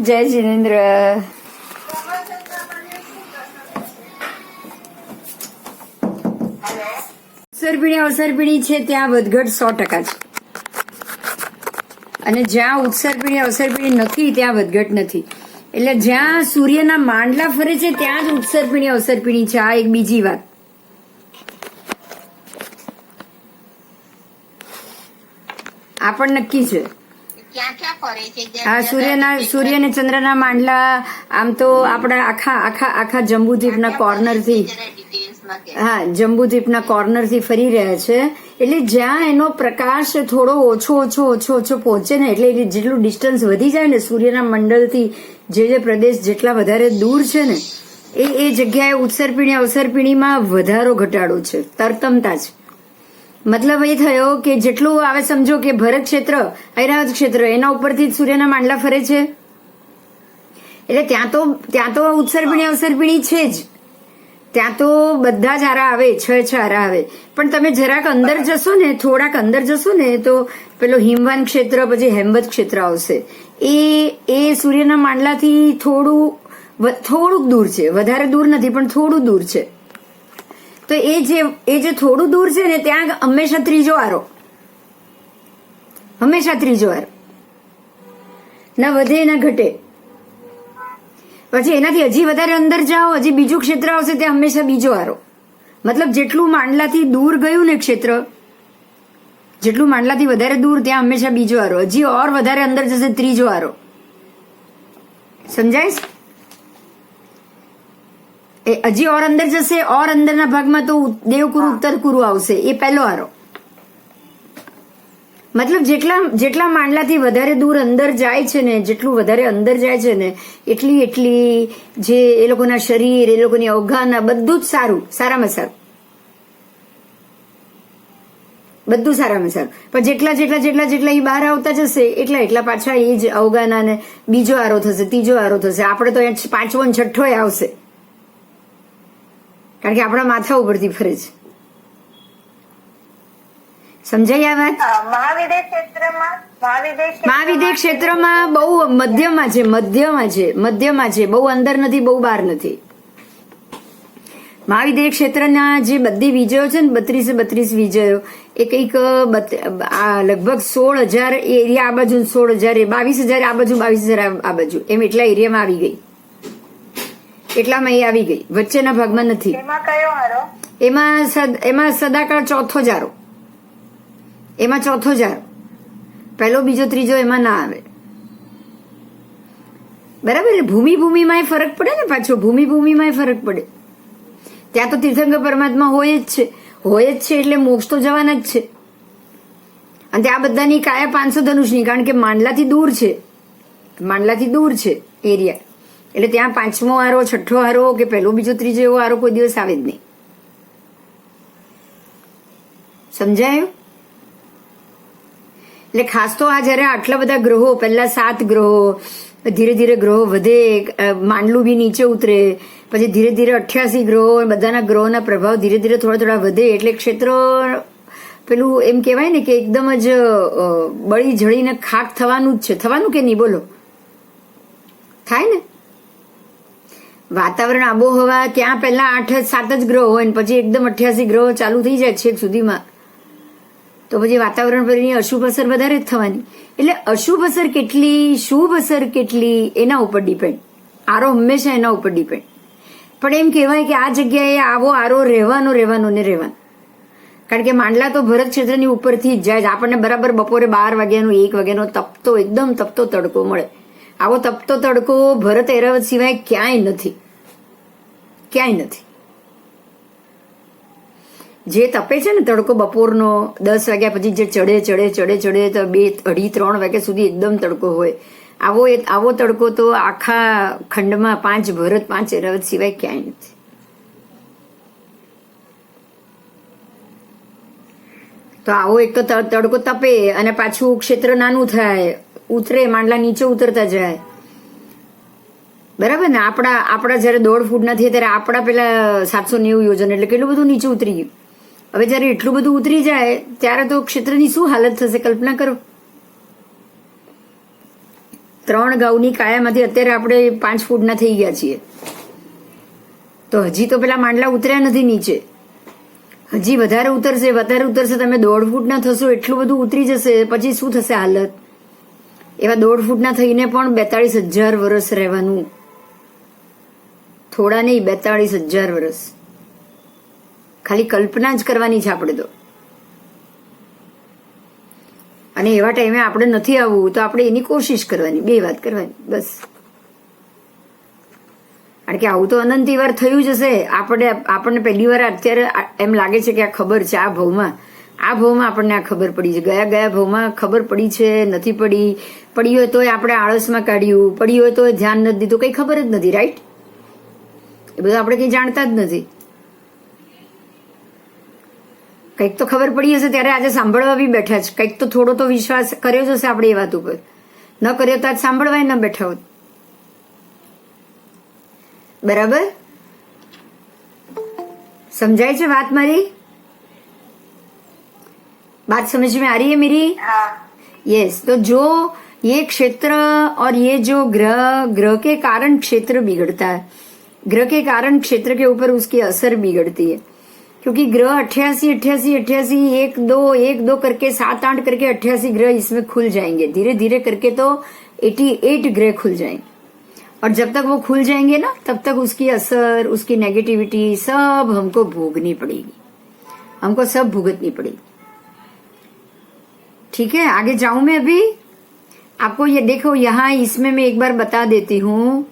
જય જિનેન્દ્ર. અવસરપીણી છે ત્યાં વધઘટ 100% છે, અને જ્યાં ઉત્સર્પીણી અવસરપીણી નથી ત્યાં વધઘટ નથી. એટલે જ્યાં સૂર્યના માંડલા ફરે છે ત્યાં જ ઉત્સર્પીણી અવસરપીણી છે. આ એક બીજી વાત. આ પણ નક્કી છે. હા, સૂર્ય ને ચંદ્રના માંડલા આમ તો આપણા આખા જંબુદ્વીપના કોર્નરથી, હા, જંબુદ્વીપના કોર્નરથી ફરી રહ્યા છે. એટલે જ્યાં એનો પ્રકાશ થોડો ઓછો પહોંચે ને, એટલે જેટલું ડિસ્ટન્સ વધી જાય ને સૂર્યના મંડળથી, જે પ્રદેશ જેટલા વધારે દૂર છે ને એ જગ્યાએ ઉત્સર્પીણી અવસરપીણીમાં વધારો ઘટાડો છે, તરતમતા છે. મતલબ એ થયો કે જેટલું આવે, સમજો કે ભરત ક્ષેત્ર, ઐરાવત ક્ષેત્ર, એના ઉપરથી સૂર્યના માંડલા ફરે છે, એટલે ત્યાં તો ઉત્સર્પીણી અવસરપીણી છે જ. ત્યાં તો બધા જ આરા આવે, 6 આરા આવે. પણ તમે જરાક અંદર જશો ને, થોડાક અંદર જશો ને, તો પેલો હિમવાન ક્ષેત્ર, પછી હેમવત ક્ષેત્ર આવશે. એ સૂર્યના માંડલાથી થોડુંક દૂર છે, વધારે દૂર નથી પણ થોડું દૂર છે. તો એ જે થોડું દૂર છે ને, ત્યાં હંમેશા ત્રીજો આરો, ના વધે ના ઘટે. પછી એનાથી હજી વધારે અંદર જાઓ, હજી બીજું ક્ષેત્ર આવશે, ત્યાં હંમેશા બીજો આરો. મતલબ જેટલું માંડલાથી દૂર ગયું ને ક્ષેત્ર, જેટલું માંડલાથી વધારે દૂર, ત્યાં હંમેશા બીજો આરો. હજી ઓર વધારે અંદર જશે, ત્રીજો આરો. સમજાય? હજી ઓર અંદર જશે, ઓર અંદરના ભાગમાં તો દેવકુરુ ઉત્તરકુરુ આવશે, એ પહેલો આરો. મતલબ જેટલા માંડલાથી વધારે દૂર અંદર જાય છે ને, જેટલું વધારે અંદર જાય છે ને, એટલી જે એ લોકોના શરીર, એ લોકોની અવગાહના, બધું જ સારામાં સારું. બધું સારામાં સારું. પણ જેટલા એ બહાર આવતા જશે, એટલા પાછા એ જ અવગાહના ને બીજો આરો થશે, ત્રીજો આરો થશે. આપણે તો 5મો અને 6ઠ્ઠો આવશે, કારણ કે આપણા માથા ઉપરથી ફરે છે. સમજાય આ વાત? મહાવિદ્ય ક્ષેત્રમાં બહુ મધ્યમાં છે, બહુ અંદર નથી, બહુ બહાર નથી. મહાવિદ્ય ક્ષેત્રના જે બધી વિજયો છે ને, 32 વિજયો, એ કંઈક લગભગ 16,000 એરિયા આ બાજુ, 16,000, 22,000 આ બાજુ, 22,000 આ બાજુ, એમ એટલા એરિયામાં આવી ગઈ. એટલામાં એ આવી ગઈ, વચ્ચેના ભાગમાં નથી. એમાં સદાકાળ ચોથો જારો, પહેલો, બીજો, ત્રીજો એમાં ના આવે. બરાબર? ભૂમિમાં ફરક પડે ને, પાછો ભૂમિમાં ફરક પડે. ત્યાં તો તીર્થંકર પરમાત્મા હોય જ છે, એટલે મોક્ષ તો જવાના જ છે. અને ત્યાં બધાની કાયા 500 ધનુષની, કારણ કે માંડલાથી દૂર છે એરિયા. એટલે ત્યાં 5મો આરો, 6ઠ્ઠો આરો કે પહેલો, બીજો, ત્રીજો એવો આરો કોઈ દિવસ આવે જ નહીં. સમજાયું? એટલે ખાસ તો આ જયારે આટલા બધા ગ્રહો, પહેલા 7 ગ્રહો, ધીરે ગ્રહો વધે, માંડલું બી નીચે ઉતરે, પછી ધીરે 88 ગ્રહો, બધાના ગ્રહોના પ્રભાવ ધીરે થોડા વધે, એટલે ક્ષેત્ર પેલું એમ કહેવાય ને કે એકદમ જ બળી જળીને ખાક થવાનું જ છે. થવાનું કે નહીં, બોલો? થાય ને? વાતાવરણ, આબોહવા, ત્યાં પહેલા 8-7 જ ગ્રહો હોય, પછી એકદમ 88 ગ્રહો ચાલુ થઈ જાય છેક સુધીમાં, તો પછી વાતાવરણ પરની અશુભ અસર વધારે જ થવાની. એટલે અશુભ અસર કેટલી, શુભ અસર કેટલી, એના ઉપર ડિપેન્ડ. આરો હંમેશા એના ઉપર ડિપેન્ડ. પણ એમ કહેવાય કે આ જગ્યાએ આવો આરો રહેવાનો. કારણ કે માંડલા તો ભરત ક્ષેત્રની ઉપરથી જ જાય. આપણને બરાબર બપોરે 12 વાગ્યાનો 1 વાગ્યાનો એકદમ તપતો તડકો મળે. આવો તપતો તડકો ભરત ઐરાવત સિવાય ક્યાંય નથી. જે તપે છે ને તડકો બપોરનો 10 વાગ્યા પછી જે ચડે તો 2-2:30-3 વાગ્યા સુધી એકદમ તડકો હોય. આવો તડકો તો આખા ખંડમાં 5 ભરત 5 ઐરાવત સિવાય ક્યાંય નથી. તો આવો એક તો તડકો તપે, અને પાછું ક્ષેત્ર નાનું થાય, ઉતરે, માંડલા નીચે ઉતરતા જાય. બરાબર ને? આપણા જયારે 1.5 ફૂટના થયા ત્યારે આપણા પેલા 790 યોજન, એટલે કેટલું બધું નીચે ઉતરી ગયું. હવે જયારે એટલું બધું ઉતરી જાય ત્યારે તો ક્ષેત્રની શું હાલત થશે, કલ્પના કરો. 3 ગાઉની કાયામાંથી અત્યારે આપણે 5 ફૂટના થઈ ગયા છીએ. તો હજી તો પેલા માંડલા ઉતર્યા નથી નીચે, હજી વધારે ઉતરશે. તમે 1.5 ફૂટના થશો, એટલું બધું ઉતરી જશે, પછી શું થશે હાલત? એવા 1.5 ફૂટના થઈને પણ 42,000 વર્ષ રહેવાનું. થોડા નહીં, 42,000 વર્ષ. ખાલી કલ્પના જ કરવાની છે આપણે તો. અને એવા ટાઈમે આપણે નથી આવવું તો આપણે એની કોશિશ કરવાની, 2 વાત કરવાની બસ. કારણ કે આવું તો અનંતી વાર થયું જ હશે. આપણને પહેલી વાર અત્યારે એમ લાગે છે કે આ ખબર છે. આ ભાવમાં આપણને આ ખબર પડી છે. ગયા ભાવમાં ખબર પડી છે, નથી પડી. પડી હોય તોય આપણે આળસમાં કાઢ્યું, પડી હોય તો ધ્યાન નથી દીધું, કઈ ખબર જ નથી. રાઈટ? એ બધું આપણે કઈ જાણતા જ નથી. કંઈક તો ખબર પડી હશે ત્યારે આજે સાંભળવા બી બેઠા છે. કંઈક તો થોડો તો વિશ્વાસ કર્યો જ હશે આપણે એ વાત ઉપર. ન કર્યો તો આજ સાંભળવાય ન બેઠા હોત. बराबर? समझाई છે बात मारी? बात समझ में आ रही है मेरी? यस. तो जो ये क्षेत्र और ये जो ग्रह के कारण क्षेत्र बिगड़ता है, ग्रह के कारण क्षेत्र के ऊपर उसकी असर बिगड़ती है. क्योंकि ग्रह 88 1 2 करके 7 8 करके 88 ग्रह इसमें खुल जाएंगे. धीरे धीरे करके तो 88 ग्रह खुल जाएंगे. और जब तक वो खुल जाएंगे ना, तब तक उसकी असर, उसकी नेगेटिविटी सब हमको भोगनी पड़ेगी, हमको सब भुगतनी पड़ेगी. ठीक है, आगे जाऊं मैं अभी? आपको ये देखो, यहां इसमें मैं एक बार बता देती हूं.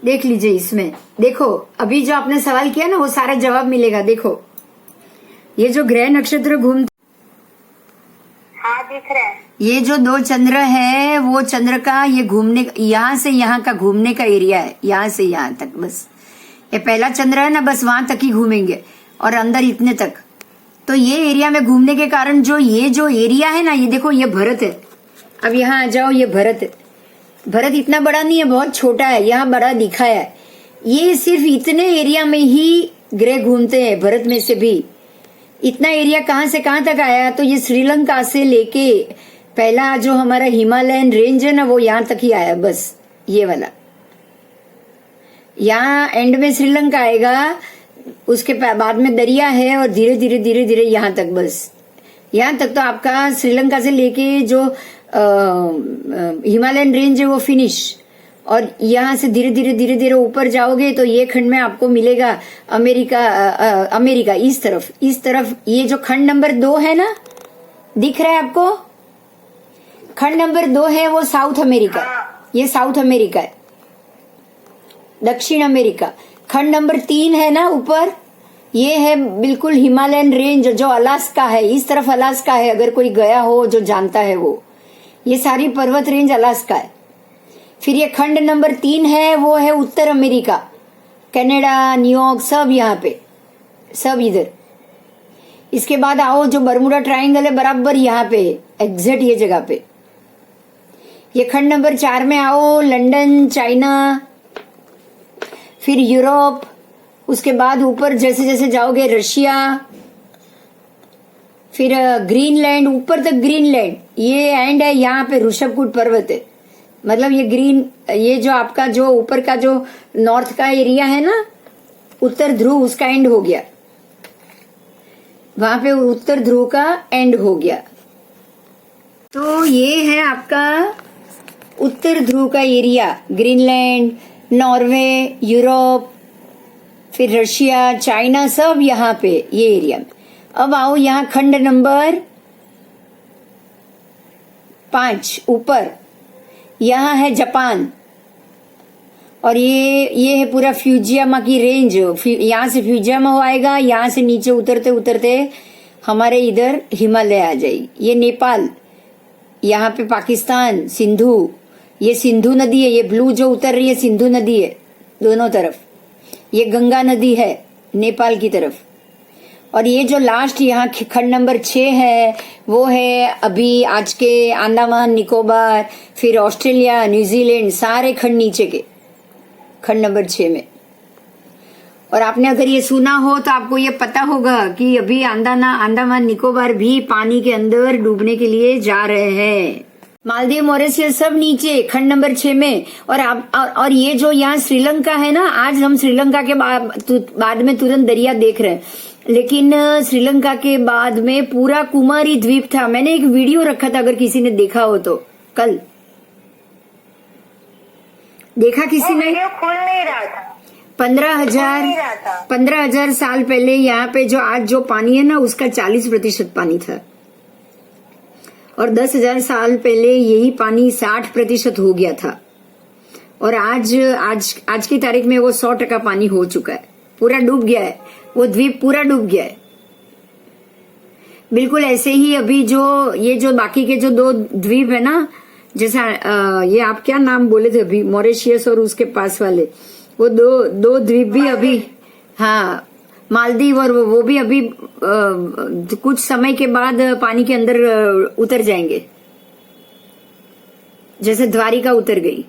देख लीजिए इसमें. देखो अभी जो आपने सवाल किया ना, वो सारा जवाब मिलेगा. देखो ये जो ग्रह नक्षत्र घूमते, हाँ दिख रहा है. ये जो 2 चंद्र है, वो चंद्र का ये घूमने, यहाँ से यहाँ का घूमने का एरिया है. यहाँ से यहाँ तक बस. ये पहला चंद्र है ना, बस वहां तक ही घूमेंगे और अंदर इतने तक. तो ये एरिया में घूमने के कारण जो एरिया है ना, ये देखो ये भरत है. अब यहाँ आ जाओ, ये भरत है. भरत इतना बड़ा नहीं है, बहुत छोटा है. यहाँ बड़ा दिखाया है. ये सिर्फ इतने एरिया में ही ग्रह घूमते हैं. भरत में से भी इतना एरिया कहां से कहां तक आया? तो ये श्रीलंका से लेके पहला जो हमारा हिमालयन रेंज है ना, वो यहां तक ही आया. बस ये वाला यहाँ एंड में श्रीलंका आएगा, उसके बाद में दरिया है, और धीरे धीरे यहां तक. बस यहां तक तो आपका श्रीलंका से लेके जो हिमालयन रेंज है वो फिनिश. और यहां से धीरे धीरे ऊपर जाओगे तो ये खंड में आपको मिलेगा अमेरिका इस तरफ. ये जो खंड नंबर 2 है ना, दिख रहा है आपको? खंड नंबर 2 है वो साउथ अमेरिका. ये साउथ अमेरिका है, दक्षिण अमेरिका. खंड नंबर 3 है ना ऊपर, ये है बिल्कुल हिमालयन रेंज जो अलास्का है. इस तरफ अलास्का है, अगर कोई गया हो जो जानता है वो. ये सारी पर्वत रेंज अलास्का है. फिर ये खंड नंबर 3 है, वो है उत्तर अमेरिका, कनाडा, न्यूयॉर्क, सब यहाँ पे, सब इधर. इसके बाद आओ, जो बरमुडा ट्रायंगल है बराबर यहाँ पे, एग्जैक्ट ये जगह पे. ये खंड नंबर 4 में आओ, लंदन, चाइना, फिर यूरोप. उसके बाद ऊपर जैसे जैसे जाओगे रशिया, फिर ग्रीनलैंड, ऊपर तक ग्रीनलैंड. ये एंड है, यहाँ पे ऋषभकूट पर्वत है. मतलब ये जो आपका जो ऊपर का जो नॉर्थ का एरिया है ना, उत्तर ध्रुव, उसका एंड हो गया. वहां पे उत्तर ध्रुव का एंड हो गया. तो ये है आपका उत्तर ध्रुव का एरिया. ग्रीनलैंड, नॉर्वे, यूरोप, फिर रशिया, चाइना, सब यहाँ पे ये एरिया में. अब आओ यहाँ खंड नंबर 5 ऊपर, यहाँ है जापान. और ये है पूरा फ्यूजियामा की रेंज. यहाँ से फ्यूजियामा आएगा, यहाँ से नीचे उतरते उतरते हमारे इधर हिमालय आ जाएगी. ये नेपाल, यहाँ पे पाकिस्तान, सिंधु, ये सिंधु नदी है. ये ब्लू जो उतर रही है सिंधु नदी है दोनों तरफ. ये गंगा नदी है नेपाल की तरफ. और ये जो लास्ट यहाँ खंड नंबर 6 है, वो है अभी आज के अंडमान निकोबार, फिर ऑस्ट्रेलिया, न्यूजीलैंड, सारे खंड नीचे के खंड नंबर 6 में. और आपने अगर ये सुना हो तो आपको ये पता होगा कि अभी अंडमान निकोबार भी पानी के अंदर डूबने के लिए जा रहे हैं। मालदीव, मॉरिशस सब नीचे खंड नंबर 6 में। और ये जो यहाँ श्रीलंका है ना, आज हम श्रीलंका के बाद में तुरंत दरिया देख रहे हैं, लेकिन श्रीलंका के बाद में पूरा कुमारी द्वीप था। मैंने एक वीडियो रखा था, अगर किसी ने देखा हो तो। कल देखा किसी ने? खुल नहीं रहा था। 15,000 साल पहले यहाँ पे जो आज जो पानी है ना, उसका 40% पानी था, और 10,000 साल पहले यही पानी 60% हो गया था, और आज की तारीख में वो 100% पानी हो चुका है, पूरा डूब गया है, वो द्वीप पूरा डूब गया है। बिल्कुल ऐसे ही अभी ये जो बाकी के जो 2 द्वीप है ना, जैसा ये आप क्या नाम बोले थे अभी, मॉरिशस और उसके पास वाले, वो दो द्वीप भी अभी, हाँ मालदीव, और वो भी अभी कुछ समय के बाद पानी के अंदर उतर जाएंगे, जैसे द्वारिका उतर गई।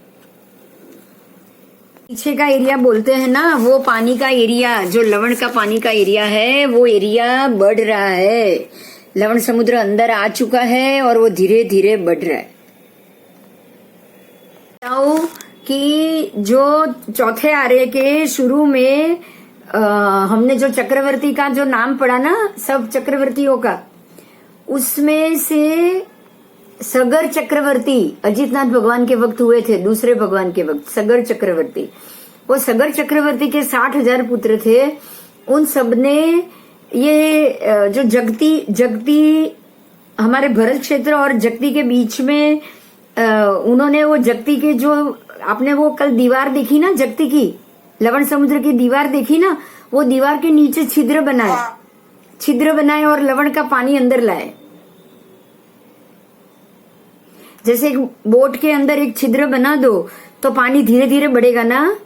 पीछे का एरिया बोलते हैं ना, वो पानी का एरिया, जो लवण का पानी का एरिया है, वो एरिया बढ़ रहा है। लवण समुद्र अंदर आ चुका है और वो धीरे धीरे बढ़ रहा है। कि जो चौथे आर्य के शुरू में हमने जो चक्रवर्ती का जो नाम पढ़ा ना, सब चक्रवर्तियों का, उसमें से सगर चक्रवर्ती अजितनाथ भगवान के वक्त हुए थे, दूसरे भगवान के वक्त सगर चक्रवर्ती। वो सगर चक्रवर्ती के 60,000 पुत्र थे। उन सब ने ये जो जगती हमारे भरत क्षेत्र और जगती के बीच में उन्होंने वो जगती के जो आपने वो कल दीवार देखी ना, जगती की लवण समुद्र की दीवार देखी ना, वो दीवार के नीचे छिद्र बनाए और लवण का पानी अंदर लाए। जैसे एक बोट के अंदर एक छिद्र बना दो तो पानी धीरे धीरे बढ़ेगा ना।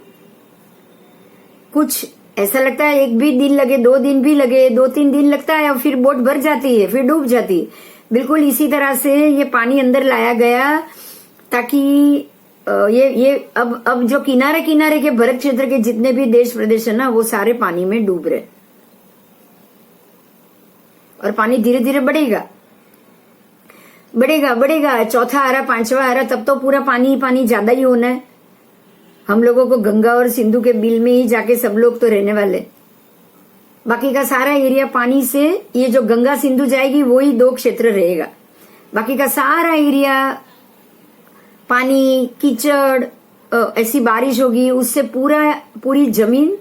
कुछ ऐसा लगता है 1 भी दिन लगे, 2 दिन भी लगे, 2-3 दिन लगता है और फिर बोट भर जाती है, फिर डूब जाती है। बिल्कुल इसी तरह से ये पानी अंदर लाया गया ताकि ये अब जो किनारे के भरत क्षेत्र के जितने भी देश प्रदेश है ना, वो सारे पानी में डूब रहे, और पानी धीरे धीरे बढ़ेगा। चौथा आ रहा, 5वां आ रहा, तब तो पूरा पानी ज्यादा ही होना है। हम लोगों को गंगा और सिंधु के बिल में ही जाके सब लोग तो रहने वाले। बाकी का सारा एरिया पानी से, ये जो गंगा सिंधु जाएगी वो ही 2 क्षेत्र रहेगा। बाकी का सारा एरिया पानी, कीचड़, ऐसी बारिश होगी, उससे पूरी जमीन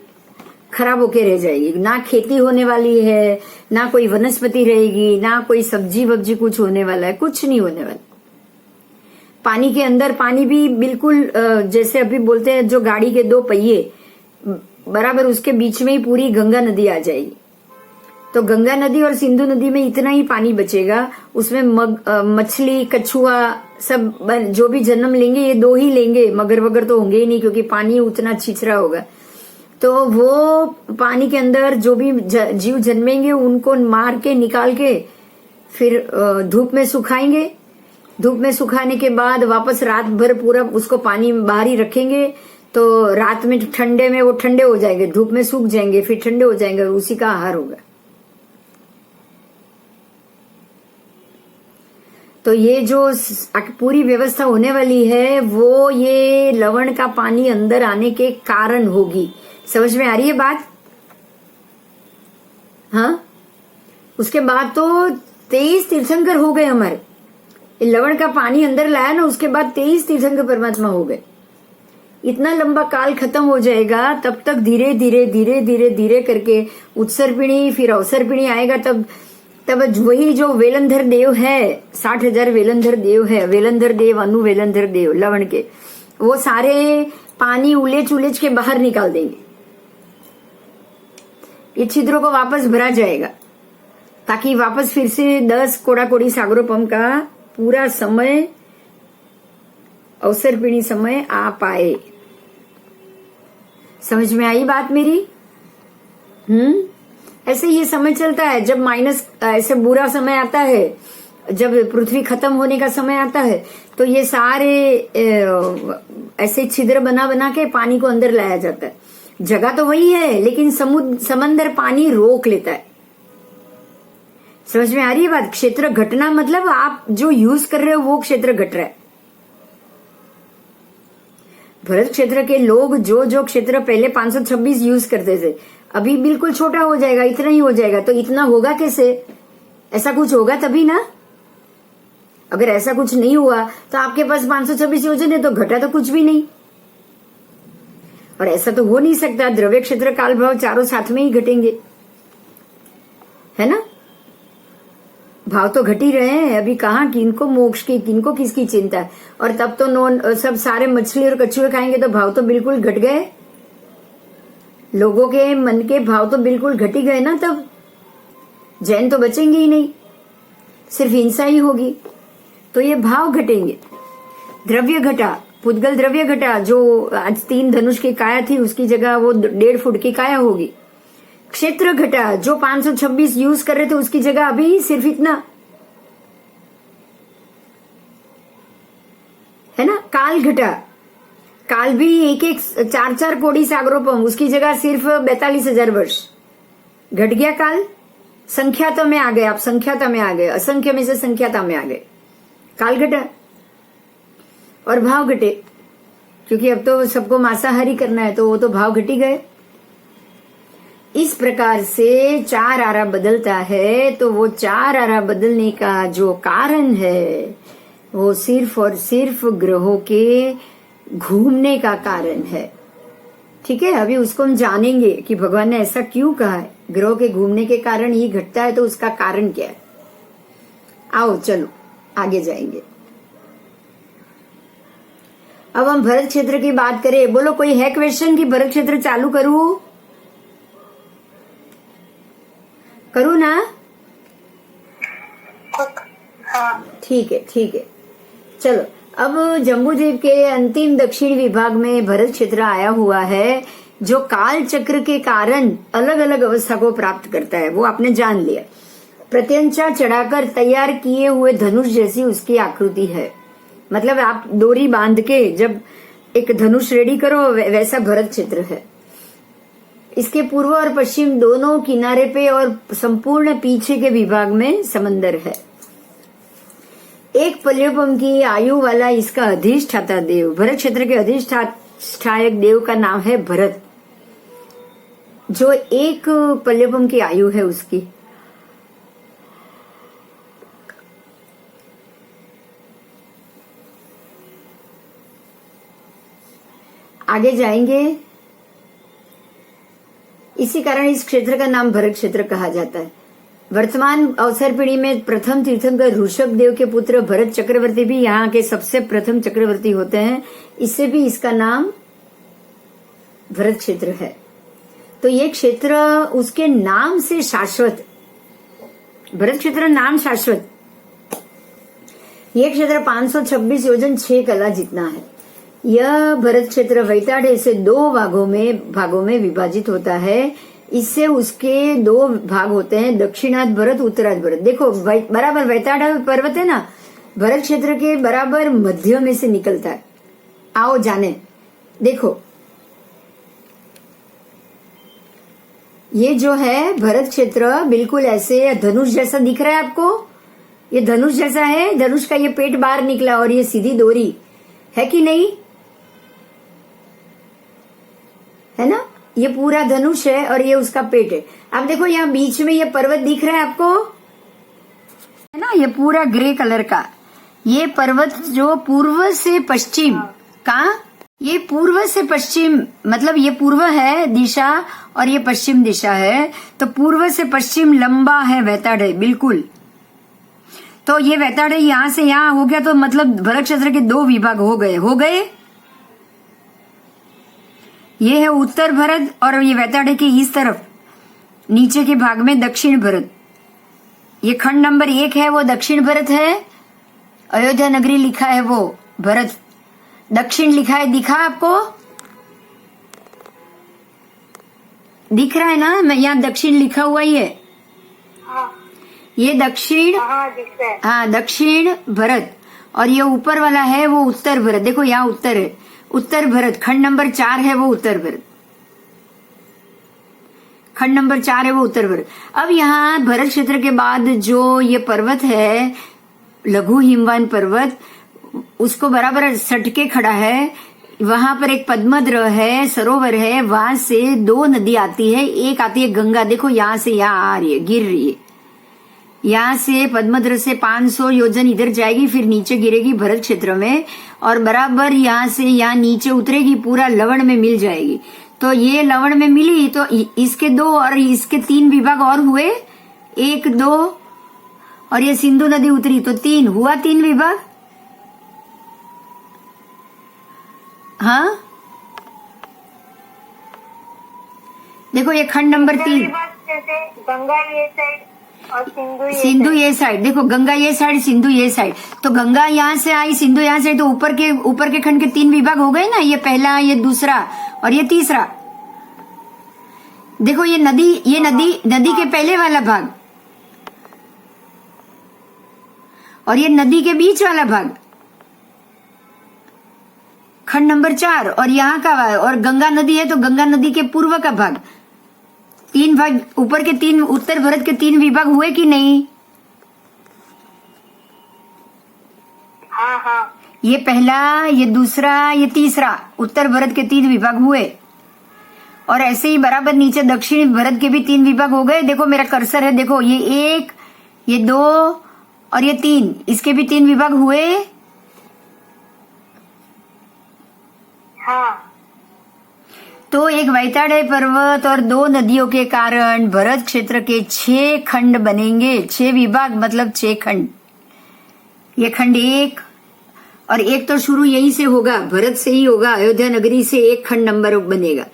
खराब होके रह जाएगी। ना खेती होने वाली है, ना कोई वनस्पति रहेगी, ना कोई सब्जी वब्जी कुछ होने वाला है, कुछ नहीं होने वाला। पानी के अंदर पानी भी बिल्कुल जैसे अभी बोलते हैं जो गाड़ी के 2 पहिए, बराबर उसके बीच में ही पूरी गंगा नदी आ जाएगी। तो गंगा नदी और सिंधु नदी में इतना ही पानी बचेगा, उसमें मछली, कछुआ सब जो भी जन्म लेंगे ये 2 ही लेंगे, मगर वगर तो होंगे ही नहीं, क्योंकि पानी उतना छिछरा होगा। तो वो पानी के अंदर जो भी जीव जन्मेंगे उनको मार के निकाल के फिर धूप में सुखाएंगे। धूप में सुखाने के बाद वापस रात भर पूरा उसको पानी बाहर ही रखेंगे, तो रात में ठंडे में वो ठंडे हो जाएंगे, धूप में सूख जाएंगे, फिर ठंडे हो जाएंगे, उसी का आहार होगा। तो ये जो पूरी व्यवस्था होने वाली है वो ये लवण का पानी अंदर आने के कारण होगी। समझ में आ रही है बात? हाँ, उसके बाद तो 23 तीर्थंकर हो गए हमारे। लवण का पानी अंदर लाया ना, उसके बाद 23 तीर्थंकर परमात्मा हो गए। इतना लंबा काल खत्म हो जाएगा, तब तक धीरे धीरे करके उत्सर्पिणी, फिर अवसर्पिणी आएगा। तब वही जो वेलंधर देव है, 60,000 वेलंधर देव है, वेलंधर देव, अनु वेलंधर देव लवण के, वो सारे पानी उलेच के बाहर निकाल देंगे। ये छिद्रों को वापस भरा जाएगा ताकि वापस फिर से 10 कोड़ा-कोड़ी सागरोपम का पूरा समय, अवसर्पिणी समय आ पाए। समझ में आई बात मेरी? ऐसे ये समय चलता है। जब ऐसे बुरा समय आता है, जब पृथ्वी खत्म होने का समय आता है, तो ये सारे ऐसे छिद्र बना के पानी को अंदर लाया जाता है। जगह तो वही है, लेकिन समंदर पानी रोक लेता है। समझ में आ रही है बात? क्षेत्र घटना मतलब आप जो यूज कर रहे हो वो क्षेत्र घट रहा है। भरत क्षेत्र के लोग जो क्षेत्र पहले 526 यूज करते थे, अभी बिल्कुल छोटा हो जाएगा, इतना ही हो जाएगा। तो इतना होगा कैसे? ऐसा कुछ होगा तभी ना। अगर ऐसा कुछ नहीं हुआ तो आपके पास 526 योजन है तो घटा तो कुछ भी नहीं। और ऐसा तो हो नहीं सकता, द्रव्य क्षेत्र काल भाव चारों साथ में ही घटेंगे, है ना। भाव तो घट ही रहे हैं। अभी कहाँ किनको मोक्ष की, किनको किसकी चिंता है। और तब तो सब सारे मछली और कछुए खाएंगे तो भाव तो बिल्कुल घट गए। लोगों के मन के भाव तो बिल्कुल घट ही गए ना। तब जैन तो बचेंगे ही नहीं, सिर्फ हिंसा ही होगी। तो ये भाव घटेंगे। द्रव्य घटा, पुद्गल द्रव्य घटा। जो आज 3 धनुष की काया थी उसकी जगह वो 1.5 फुट की काया होगी। क्षेत्र घटा, जो 526 यूज कर रहे थे उसकी जगह अभी सिर्फ इतना, है ना। काल घटा, काल भी 1-1 4-4 कोड़ी सागरोपम, उसकी जगह सिर्फ 42,000 वर्ष घट गया काल। संख्याता में आ गए आप, संख्याता में आ गए, असंख्य में से संख्याता में आ गए। काल घटा और भाव घटे, क्योंकि अब तो सबको मांसाहारी करना है तो वो तो भाव घटी गए। इस प्रकार से 4 आरा बदलता है। तो वो 4 आरा बदलने का जो कारण है वो सिर्फ और सिर्फ ग्रहों के घूमने का कारण है। ठीक है, अभी उसको हम जानेंगे कि भगवान ने ऐसा क्यों कहा है। ग्रहों के घूमने के कारण ही घटता है, तो उसका कारण क्या है। आओ चलो आगे जाएंगे। अब हम भरत क्षेत्र की बात करें। बोलो कोई है क्वेश्चन कि भरत क्षेत्र चालू करूं ना? हाँ ठीक है ठीक है, चलो। अब जम्बूद्वीप के अंतिम दक्षिण विभाग में भरत क्षेत्र आया हुआ है, जो काल चक्र के कारण अलग अलग अवस्था को प्राप्त करता है। वो आपने जान लिया। प्रत्यंचा चढ़ाकर तैयार किए हुए धनुष जैसी उसकी आकृति है। मतलब आप डोरी बांध के जब एक धनुष रेडी करो वैसा भरत क्षेत्र है। इसके पूर्व और पश्चिम दोनों किनारे पे और संपूर्ण पीछे के विभाग में समंदर है। एक पल्योपम की आयु वाला इसका अधिष्ठाता देव, भरत क्षेत्र के अधिष्ठायक देव का नाम है भरत, जो एक पल्योपम की आयु है उसकी। आगे जाएंगे। इसी कारण इस क्षेत्र का नाम भरत क्षेत्र कहा जाता है। वर्तमान अवसर पीढ़ी में प्रथम तीर्थंकर ऋषभ देव के पुत्र भरत चक्रवर्ती भी यहाँ के सबसे प्रथम चक्रवर्ती होते हैं। इससे भी इसका नाम भरत क्षेत्र है। तो ये क्षेत्र उसके नाम से शाश्वत, भरत क्षेत्र नाम शाश्वत। ये क्षेत्र 526 योजन 6 कला जितना है। यह भरत क्षेत्र वैताड़े से 2 भागों में विभाजित होता है। इससे उसके 2 भाग होते हैं, दक्षिणार्ध भरत, उत्तरार्ध भरत। देखो बराबर वैताड़ा पर्वत है ना, भरत क्षेत्र के बराबर मध्य में से निकलता है। आओ जाने। देखो ये जो है भरत क्षेत्र बिल्कुल ऐसे धनुष जैसा दिख रहा है आपको। ये धनुष जैसा है, धनुष का ये पेट बाहर निकला और ये सीधी डोरी है कि नहीं, है ना। ये पूरा धनुष है और ये उसका पेट है। अब देखो यहाँ बीच में ये पर्वत दिख रहा है आपको, है ना, ये पूरा ग्रे कलर का। ये पर्वत जो पूर्व से पश्चिम का, ये पूर्व से पश्चिम मतलब ये पूर्व है दिशा और ये पश्चिम दिशा है। तो पूर्व से पश्चिम लंबा है वैताड़े बिल्कुल। तो ये वैताड़े यहाँ से यहाँ हो गया, तो मतलब भरत क्षेत्र के 2 विभाग हो गए। ये है उत्तर भरत और ये वैताड़े के इस तरफ नीचे के भाग में दक्षिण भरत। ये खंड नंबर 1 है, वो दक्षिण भरत है। अयोध्या नगरी लिखा है वो भरत, दक्षिण लिखा है, दिखा आपको, दिख रहा है ना। मैं यहाँ दक्षिण लिखा हुआ ही है। ये दक्षिण, हाँ दक्षिण भरत। और ये ऊपर वाला है वो उत्तर भरत। देखो यहाँ उत्तर है, उत्तर भरत। खंड नंबर 4 है वो उत्तर भरत। खंड नंबर 4 है वो उत्तर भरत। अब यहाँ भरत क्षेत्र के बाद जो ये पर्वत है लघु हिमवान पर्वत, उसको बराबर सटके खड़ा है। वहां पर एक पद्मद्र है, सरोवर है, वहां से 2 नदी आती है। एक आती है गंगा, देखो यहां से यहाँ आ रही है, गिर रही है। यहाँ से पद्मद्र से 500 योजन इधर जाएगी, फिर नीचे गिरेगी भरत क्षेत्र में, और बराबर यहाँ से यहाँ नीचे उतरेगी, पूरा लवण में मिल जाएगी। तो ये लवण में मिली तो इसके 2 और इसके 3 विभाग और हुए, 1 2, और ये सिंधु नदी उतरी तो 3 हुआ, 3 विभाग। हाँ देखो ये खंड नंबर 3, गंगा ये साइड और सिंधु ये साइड। देखो गंगा ये साइड, सिंधु ये साइड। तो गंगा यहाँ से आई, सिंधु यहाँ से, तो ऊपर के खंड के 3 विभाग हो गए ना, ये पहला, ये दूसरा और ये तीसरा। देखो ये नदी के पहले वाला भाग, और ये नदी के बीच वाला भाग खंड नंबर 4, और यहाँ का और गंगा नदी है तो गंगा नदी के पूर्व का भाग। 3 भाग, ऊपर के 3, उत्तर भरत के 3 विभाग हुए कि नहीं? हाँ हाँ, ये पहला, ये दूसरा, ये तीसरा, उत्तर भरत के 3 विभाग हुए। और ऐसे ही बराबर नीचे दक्षिण भरत के भी 3 विभाग हो गए। देखो मेरा कर्सर है, देखो ये 1, ये 2 और ये 3, इसके भी 3 विभाग हुए। हाँ। तो एक वैताड़े पर्वत और 2 नदियों के कारण भरत क्षेत्र के 6 खंड बनेंगे। 6 विभाग मतलब 6 खंड। ये खंड 1 और 1 तो शुरू यहीं से होगा, भरत से ही होगा, अयोध्या नगरी से 1 खंड नंबर बनेगा।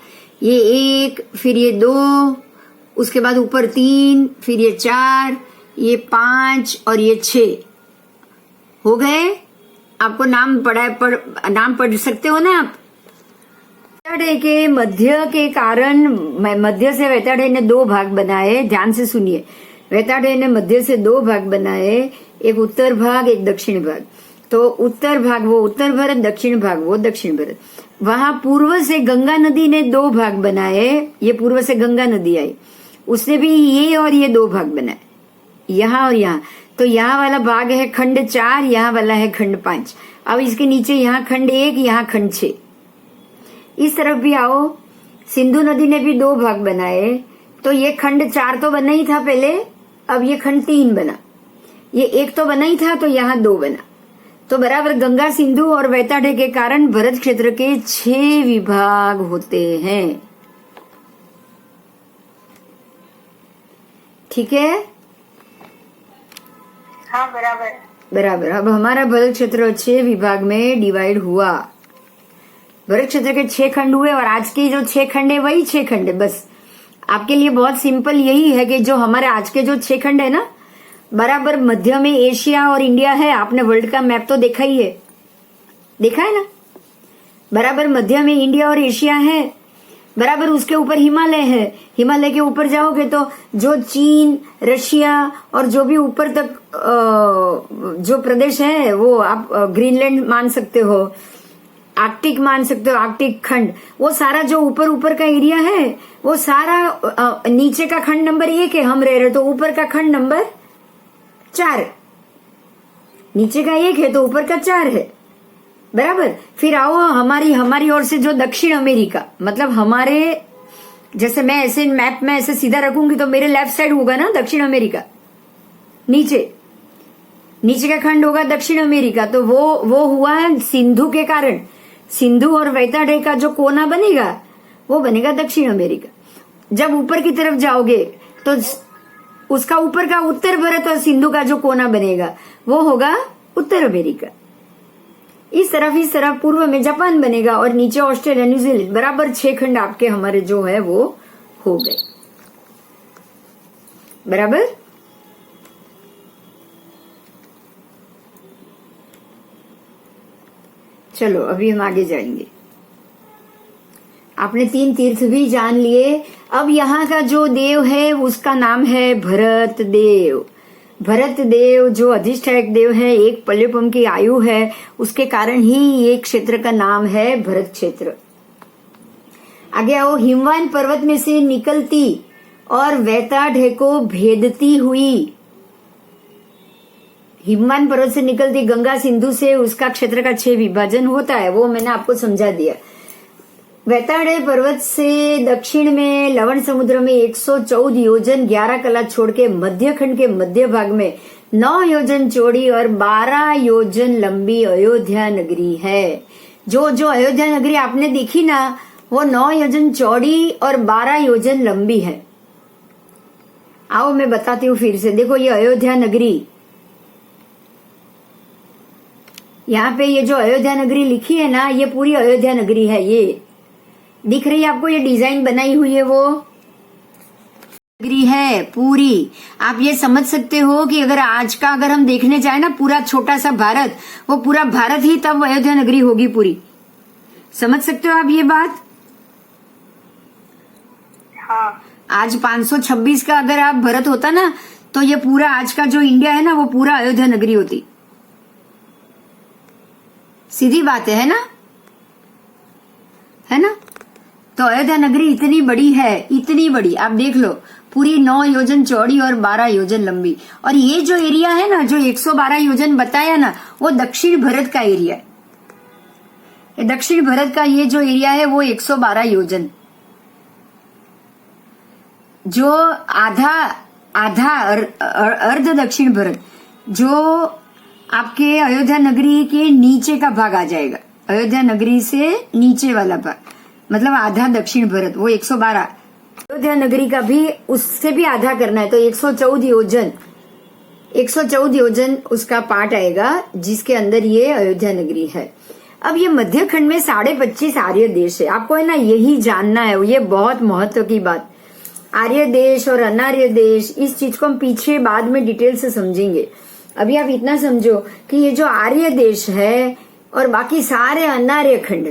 ये 1, फिर ये 2, उसके बाद ऊपर 3, फिर ये 4, ये 5 और ये 6 हो गए। आपको नाम पढ़ सकते हो ना आप। वैताड़े के मध्य के कारण, मध्य से वैताड़े ने 2 भाग बनाए, ध्यान से सुनिए। वैताड़े ने मध्य से 2 भाग बनाए, एक उत्तर भाग एक दक्षिण भाग। तो उत्तर भाग वो उत्तर भरत, दक्षिण भाग वो दक्षिण भरत। वहां पूर्व से गंगा नदी ने 2 भाग बनाए, ये पूर्व से गंगा नदी आई, उसने भी ये और ये 2 भाग बनाए, यहाँ और यहाँ। तो यहाँ वाला भाग है खंड 4, यहाँ वाला है खंड 5। अब इसके नीचे यहाँ खंड 1, यहाँ खंड 6। इस तरफ भी आओ, सिंधु नदी ने भी 2 भाग बनाए। तो ये खंड 4 तो बना ही था पहले, अब ये खंड 3 बना। ये 1 तो बना ही था तो यहाँ 2 बना। तो बराबर गंगा, सिंधु और वैताड़े के कारण भरत क्षेत्र के 6 विभाग होते हैं। ठीक है? हाँ बराबर बराबर। अब हमारा भरत क्षेत्र 6 विभाग में डिवाइड हुआ। भरत क्षेत्र के 6 खंड हुए, और आज के जो 6 खंड है वही 6 खंड है। बस आपके लिए बहुत सिंपल यही है कि जो हमारे आज के जो 6 खंड है ना, बराबर मध्य में एशिया और इंडिया है। आपने वर्ल्ड का मैप तो देखा ही है, देखा है ना? बराबर मध्य में इंडिया और एशिया है, बराबर उसके ऊपर हिमालय है। हिमालय के ऊपर जाओगे तो जो चीन, रशिया और जो भी ऊपर तक जो प्रदेश है वो आप ग्रीनलैंड मान सकते हो, आर्कटिक मान सकते हो, आर्कटिक खंड, वो सारा जो ऊपर का एरिया है वो सारा नीचे का खंड नंबर 1 है, हम रह रहे, तो ऊपर का खंड नंबर 4। नीचे का 1 है तो ऊपर का 4 है, बराबर। फिर आओ हमारी ओर से जो दक्षिण अमेरिका, मतलब हमारे, जैसे मैं ऐसे मैप में ऐसे सीधा रखूंगी तो मेरे लेफ्ट साइड होगा ना दक्षिण अमेरिका, नीचे का खंड होगा दक्षिण अमेरिका। तो वो हुआ है सिंधु के कारण। सिंधु और वैताड़े का जो कोना बनेगा वो बनेगा दक्षिण अमेरिका। जब ऊपर की तरफ जाओगे तो उसका ऊपर का उत्तर भरत और सिंधु का जो कोना बनेगा वो होगा उत्तर अमेरिका। इस तरफ पूर्व में जापान बनेगा, और नीचे ऑस्ट्रेलिया, न्यूजीलैंड। बराबर 6 खंड आपके हमारे जो है वो हो गए, बराबर। चलो अभी हम आगे जाएंगे। आपने 3 तीर्थ भी जान लिए। अब यहाँ का जो देव है उसका नाम है भरत देव। भरत देव जो अधिष्ठायक देव है, 1 पल्यपम की आयु है, उसके कारण ही ये क्षेत्र का नाम है भरत क्षेत्र। आगे आओ, हिमवान पर्वत में से निकलती और वैताढ़ को भेदती हुई हिमवान पर्वत से निकलती गंगा सिंधु से उसका क्षेत्र का 6 विभाजन होता है, वो मैंने आपको समझा दिया। वैताढ़ पर्वत से दक्षिण में लवण समुद्र में 114 योजन 11 कला छोड़ के मध्य खंड के मध्य भाग में 9 योजन चौड़ी और 12 योजन लंबी अयोध्या नगरी है। जो अयोध्या नगरी आपने देखी ना, वो 9 योजन चौड़ी और 12 योजन लंबी है। आओ मैं बताती हूँ फिर से। देखो ये अयोध्या नगरी, यहाँ पे ये जो अयोध्या नगरी लिखी है ना, ये पूरी अयोध्या नगरी है। ये दिख रही है आपको, ये डिजाइन बनाई हुई है, वो नगरी है पूरी। आप ये समझ सकते हो कि अगर आज का अगर हम देखने जाए ना, पूरा छोटा सा भारत, वो पूरा भारत ही तब अयोध्या नगरी होगी पूरी। समझ सकते हो आप ये बात? हाँ। आज 526 का अगर आप भारत होता ना, तो ये पूरा आज का जो इंडिया है ना, वो पूरा अयोध्या नगरी होती। सीधी बात है ना? है ना? तो अयोध्या नगरी इतनी बड़ी है, इतनी बड़ी, आप देख लो, पूरी 9 योजन चौड़ी और 12 योजन लंबी। और ये जो एरिया है ना, जो 112 योजन बताया ना, वो दक्षिण भारत का एरिया है। दक्षिण भारत का ये जो एरिया है वो 112 योजन, जो आधा अर्ध दक्षिण भारत, जो आपके अयोध्या नगरी के नीचे का भाग आ जाएगा। अयोध्या नगरी से नीचे वाला भाग, मतलब आधा दक्षिण भारत, वो 112। अयोध्या नगरी का भी उससे भी आधा करना है, तो 114 योजन उसका पार्ट आएगा, जिसके अंदर ये अयोध्या नगरी है। अब ये मध्य खंड में 25.5 आर्य देश है। आपको है ना यही जानना है, ये बहुत महत्व की बात। आर्य देश और अनार्य देश, इस चीज को हम पीछे बाद में डिटेल से समझेंगे। अभी आप इतना समझो कि ये जो आर्य देश है और बाकी सारे अनार्य खंड,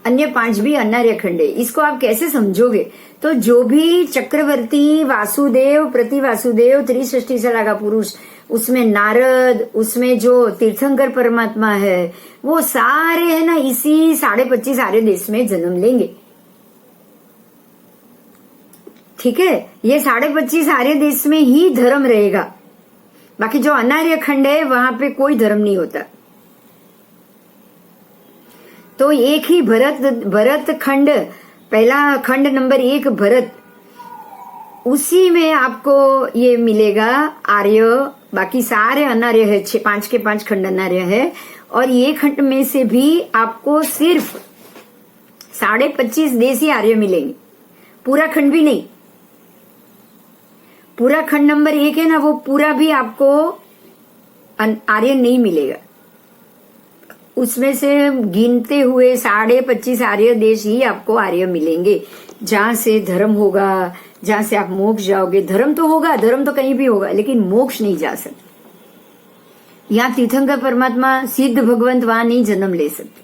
अन्य 5 भी अनार्य खंड है, इसको आप कैसे समझोगे? तो जो भी चक्रवर्ती, वासुदेव, प्रतिवासुदेव, त्रिसृष्टि सला का पुरुष, उसमें नारद, उसमें जो तीर्थंकर परमात्मा है, वो सारे है ना इसी 25.5 आर्य देश में जन्म लेंगे। ठीक है, ये 25.5 आर्य देश में ही धर्म रहेगा। बाकी जो अनार्य खंड है वहां पे कोई धर्म नहीं होता। तो एक ही भरत खंड, पहला खंड नंबर 1 भरत, उसी में आपको ये मिलेगा आर्य। बाकी सारे अनार्य है, 5 के 5 खंड अनार्य है। और ये खंड में से भी आपको सिर्फ 25.5 देश ही आर्य मिलेंगे, पूरा खंड भी नहीं। पूरा खंड नंबर 1 है ना, वो पूरा भी आपको आर्य नहीं मिलेगा। उसमें से गिनते हुए 25.5 आर्य देश ही आपको आर्य मिलेंगे, जहां से धर्म होगा, जहां से आप मोक्ष जाओगे। धर्म तो होगा, धर्म तो कहीं भी होगा, लेकिन मोक्ष नहीं जा सकते। यहाँ तीर्थंकर परमात्मा, सिद्ध भगवंत वहां नहीं जन्म ले सकते।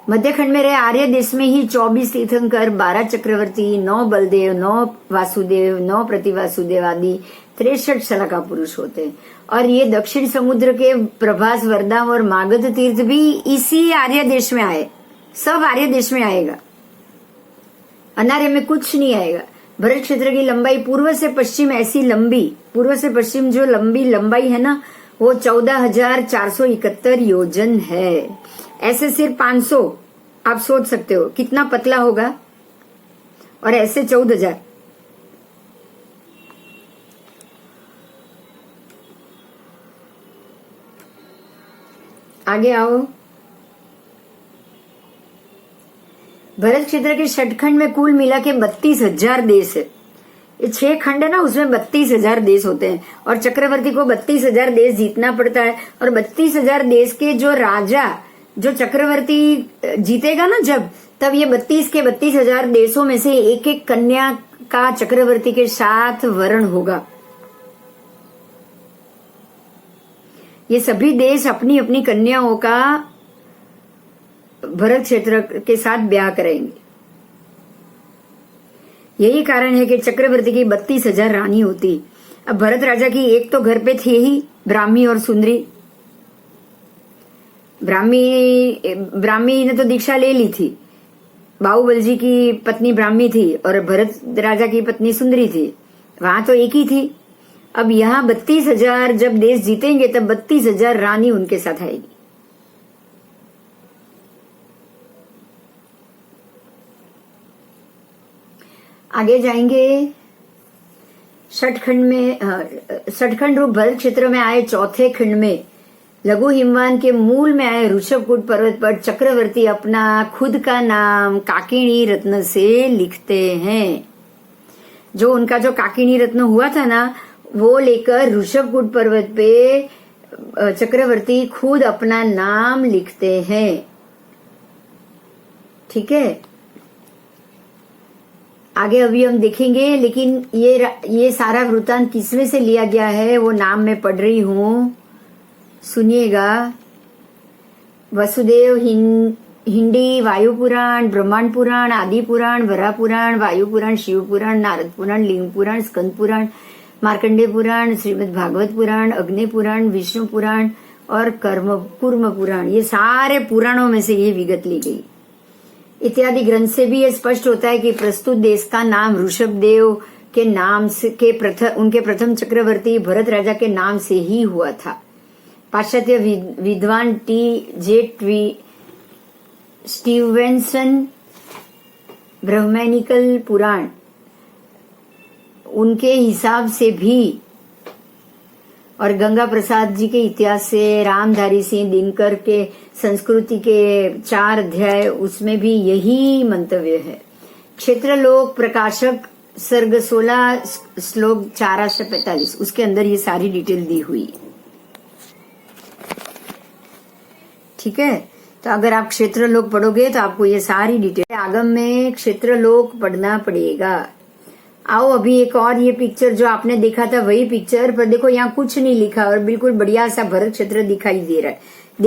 मध्य खंड में रहे आर्य देश में ही 24 तीर्थंकर, 12 चक्रवर्ती, 9 बलदेव, 9 वासुदेव, 9 प्रतिवासुदेव आदि 63 सला का पुरुष होते हैं। और ये दक्षिण समुद्र के प्रभास, वर्धा और मागध तीर्थ भी इसी आर्य देश में आए। सब आर्य देश में आएगा, अनार्य में कुछ नहीं आएगा। भरत क्षेत्र की लंबाई पूर्व से पश्चिम ऐसी लंबी, पूर्व से पश्चिम जो लंबाई है ना, वो 14,471 योजन है। ऐसे सिर्फ 500 आप सोच सकते हो कितना पतला होगा, और ऐसे 14,000। आगे आओ। भरत क्षेत्र के षटखंड में कुल मिला के 32,000 देश है। ये 6 खंड है ना, उसमें 32,000 देश होते हैं, और चक्रवर्ती को 32,000 देश जीतना पड़ता है। और 32,000 देश के जो राजा, जो चक्रवर्ती जीतेगा ना जब, तब ये 32,000 देशों में से एक एक कन्या का चक्रवर्ती के साथ वरण होगा। ये सभी देश अपनी अपनी कन्याओं का भरत क्षेत्र के साथ ब्याह करेंगे। यही कारण है कि चक्रवर्ती की 32,000 रानी होती। अब भरत राजा की एक तो घर पे थी ही ब्राह्मी और सुंदरी। ब्राह्मी ने तो दीक्षा ले ली थी, बाहुबली जी की पत्नी ब्राह्मी थी और भरत राजा की पत्नी सुंदरी थी, वहां तो एक ही थी। अब यहाँ 32,000 जब देश जीतेंगे तब 32,000 रानी उनके साथ आएगी। आगे जाएंगे षटखंड रूप भरत क्षेत्र में आए चौथे खंड में लघु हिमवान के मूल में आए ऋषभकूट पर्वत पर चक्रवर्ती अपना खुद का नाम काकिणी रत्न से लिखते हैं। जो उनका जो काकिणी रत्न हुआ था ना, वो लेकर ऋषभकूट पर्वत पे चक्रवर्ती खुद अपना नाम लिखते हैं। ठीक है, आगे अभी हम देखेंगे, लेकिन ये सारा वृत्तांत किसमें से लिया गया है वो नाम मैं पढ़ रही हूं, सुनिएगा। वसुदेव हिंदी, वायु पुराण, ब्रह्मांड पुराण, आदि पुराण, वरा पुराण, वायु पुराण, शिव पुराण, नारद पुराण, लिंग पुराण, स्कंद पुराण, मार्कंडेय पुराण, श्रीमद् भागवत पुराण, अग्नि पुराण, विष्णु पुराण और कूर्म पुराण, ये सारे पुराणों में से ये विगत ली गई। इत्यादि ग्रंथ से भी ये स्पष्ट होता है कि प्रस्तुत देश का नाम ऋषभदेव के नाम से उनके प्रथम चक्रवर्ती भरत राजा के नाम से ही हुआ था। पाश्चात्य विद्वान T.J. स्टीवेंसन ब्रह्मैनिकल पुराण उनके हिसाब से भी और गंगा प्रसाद जी के इतिहास से, रामधारी सिंह दिनकर के संस्कृति के 4 अध्याय, उसमें भी यही मंतव्य है। क्षेत्रलोक प्रकाशक सर्ग 16 श्लोक 445, उसके अंदर ये सारी डिटेल दी हुई। ठीक है, तो अगर आप क्षेत्रलोक पढ़ोगे तो आपको ये सारी डिटेल, आगम में क्षेत्रलोक पढ़ना पड़ेगा। आओ अभी एक और ये पिक्चर जो आपने देखा था वही पिक्चर, पर देखो यहाँ कुछ नहीं लिखा और बिल्कुल बढ़िया सा भरत क्षेत्र दिखाई दे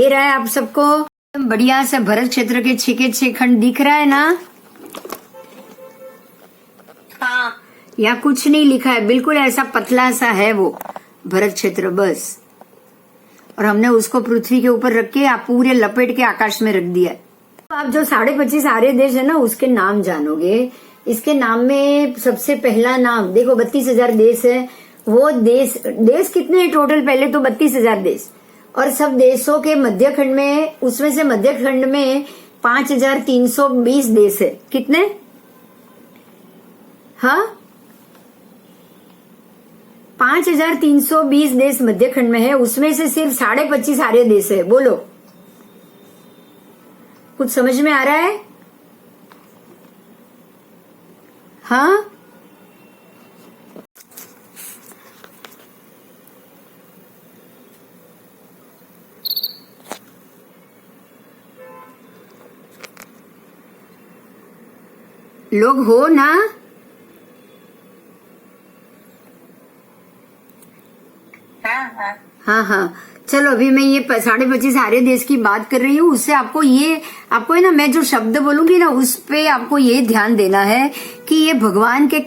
रहा है आप सबको। बढ़िया सा भरत क्षेत्र के 6 के 6 खंड दिख रहा है ना? हाँ। यहाँ कुछ नहीं लिखा है, बिल्कुल ऐसा पतला सा है वो भरत क्षेत्र बस, और हमने उसको पृथ्वी के ऊपर रख के आप पूरे लपेट के आकाश में रख दिया। तो आप जो 25.5 आर्य देश है ना, उसके नाम जानोगे। इसके नाम में सबसे पहला नाम देखो, 32,000 देश है। वो देश कितने हैं टोटल? पहले तो 32,000 देश, और सब देशों के मध्य खंड में, उसमें से मध्य खंड में 5,320 देश है। कितने? हाँ, 5,320 देश मध्य खंड में है, उसमें से सिर्फ 25.5 आर्य देश है। बोलो, कुछ समझ में आ रहा है? हाँ, लोग हो ना? हाँ हाँ, चलो अभी मैं ये 25.5 आर्य देश की बात कर रही हूँ। उससे आपको है ना, मैं जो शब्द बोलूंगी ना, उस पे आपको ये ध्यान देना है कि ये भगवान के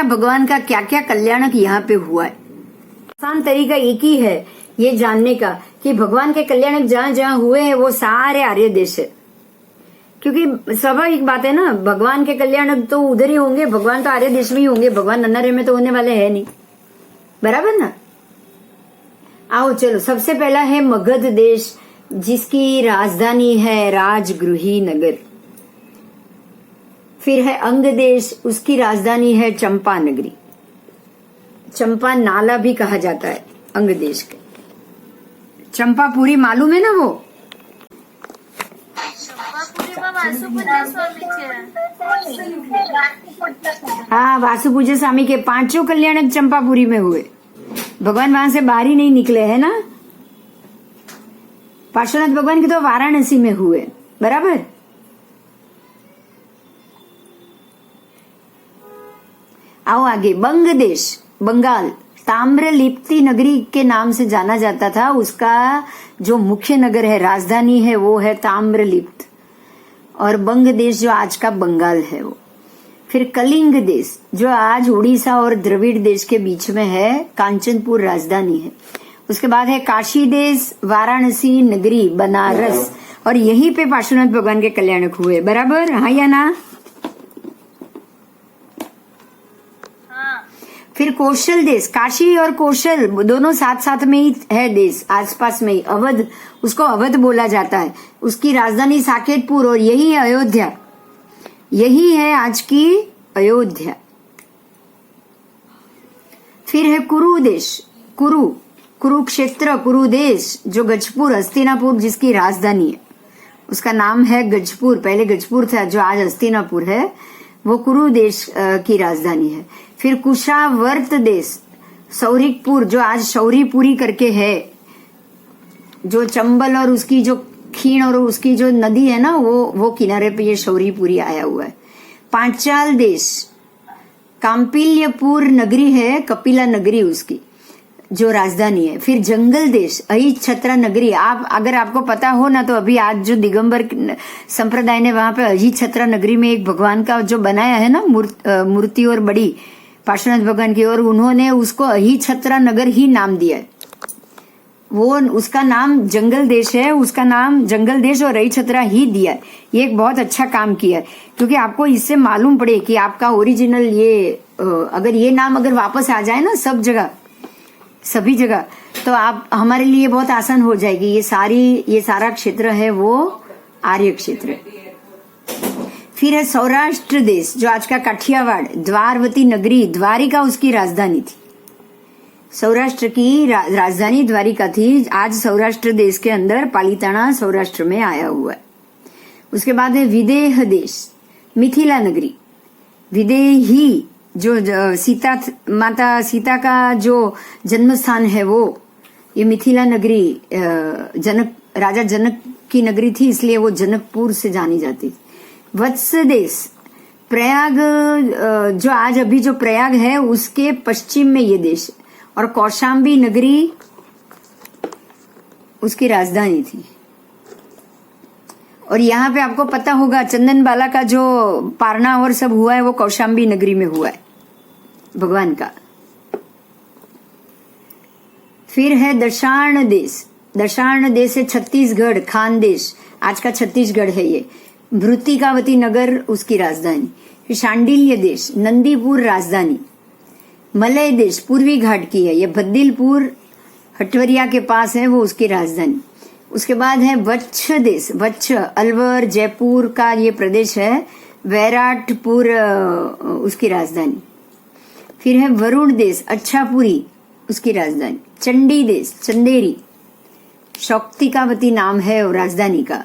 भगवान का क्या क्या कल्याणक यहाँ पे हुआ है। आसान तरीका एक ही है ये जानने का कि भगवान के कल्याणक जहाँ जहाँ हुए हैं वो सारे आर्य देश है। क्योंकि स्वाभाविक बात है ना, भगवान के कल्याणक तो उधर ही होंगे, भगवान तो आर्य देश में ही होंगे, भगवान नन्नारे में तो होने वाले है नहीं, बराबर ना? आओ चलो, सबसे पहला है मगध देश, जिसकी राजधानी है राजगृही नगर। फिर है अंग देश, उसकी राजधानी है चंपा नगरी। चंपा नाला भी कहा जाता है अंग देश के। चंपापुरी मालूम है ना वो? हाँ, वासुपूज्य स्वामी के 5 कल्याणक चंपापुरी में हुए। भगवान वहां से बाहर ही नहीं निकले है ना। पार्श्वनाथ भगवान के तो वाराणसी में हुए, बराबर। आओ आगे, बंग देश, बंगाल, ताम्रलिप्ति नगरी के नाम से जाना जाता था। उसका जो मुख्य नगर है, राजधानी है, वो है ताम्रलिप्त, और बंग देश जो आज का बंगाल है वो। फिर कलिंग देश, जो आज उड़ीसा और द्रविड़ देश के बीच में है, कांचनपुर राजधानी है। उसके बाद है काशी देश, वाराणसी नगरी, बनारस, और यहीं पे पार्श्वनाथ भगवान के कल्याणक हुए, बराबर, हाँ या ना? हाँ। फिर कौशल देश, काशी और कौशल दोनों साथ साथ में ही है देश, आसपास में ही। अवध, उसको अवध बोला जाता है, उसकी राजधानी साकेतपुर, और यही है अयोध्या, यही है आज की अयोध्या। फिर है कुरु देश, कुरुक्षेत्र, कुरु देश, जो गजपुर, हस्तिनापुर जिसकी राजधानी है, उसका नाम है गजपुर, पहले गजपुर था जो आज हस्तिनापुर है, वो कुरु देश की राजधानी है। फिर कुशावर्त देश, सौरिकपुर जो आज शौरीपुरी करके है, जो चंबल और उसकी जो खीण और उसकी जो नदी है ना, वो किनारे पे ये शौरीपुरी आया हुआ है। पांचाल देश, काम्पिल्यपुर नगरी है, कपिला नगरी उसकी जो राजधानी है। फिर जंगल देश, अहित छत्रा नगरी, आप अगर आपको पता हो ना तो अभी आज जो दिगंबर संप्रदाय ने वहां पे अहित छत्रा नगरी में एक भगवान का जो बनाया है ना मूर्ति और बड़ी पार्श्वनाथ भगवान की, और उन्होंने उसको अहित छत्रा नगर ही नाम दिया है। वो उसका नाम जंगल देश है, उसका नाम जंगल देश और अहित छत्रा ही दिया है। ये एक बहुत अच्छा काम किया है, क्योंकि आपको इससे मालूम पड़े कि आपका ओरिजिनल ये अगर ये नाम अगर वापस आ जाए ना सब जगह, सभी जगह, तो आप हमारे लिए बहुत आसान हो जाएगी। ये सारा क्षेत्र है वो आर्य क्षेत्र है। फिर है सौराष्ट्र देश, जो आज का काठियावाड़, द्वारवती नगरी, द्वारिका उसकी राजधानी थी। सौराष्ट्र की राजधानी द्वारिका थी, आज सौराष्ट्र देश के अंदर पालीताना सौराष्ट्र में आया हुआ है। उसके बाद है विदेह देश, मिथिला नगरी, विदेही जो माता सीता का जो जन्म स्थान है वो, ये मिथिला नगरी राजा जनक की नगरी थी, इसलिए वो जनकपुर से जानी जाती थी। वत्स देश, प्रयाग, जो आज अभी जो प्रयाग है उसके पश्चिम में ये देश, और कौशाम्बी नगरी उसकी राजधानी थी। और यहाँ पे आपको पता होगा चंदन बाला का जो पारना और सब हुआ है वो कौशाम्बी नगरी में हुआ है भगवान का। फिर है दशार्ण देश, दशार्ण देश है छत्तीसगढ़, खानदेश, आज का छत्तीसगढ़ है ये। भृतिकावती नगर उसकी राजधानी। शांडिल्य देश, नंदीपुर राजधानी। मलय देश, पूर्वी घाट की है, ये भद्दिलपुर हटवरिया के पास है, वो उसकी राजधानी। उसके बाद है वच्छ देश, वच्छ अलवर जयपुर का ये प्रदेश है, वैराटपुर उसकी राजधानी। फिर है वरुण देश, अच्छापुरी उसकी राजधानी। चंडी देश, चंदेरी, शक्तिकावती नाम है और राजधानी का।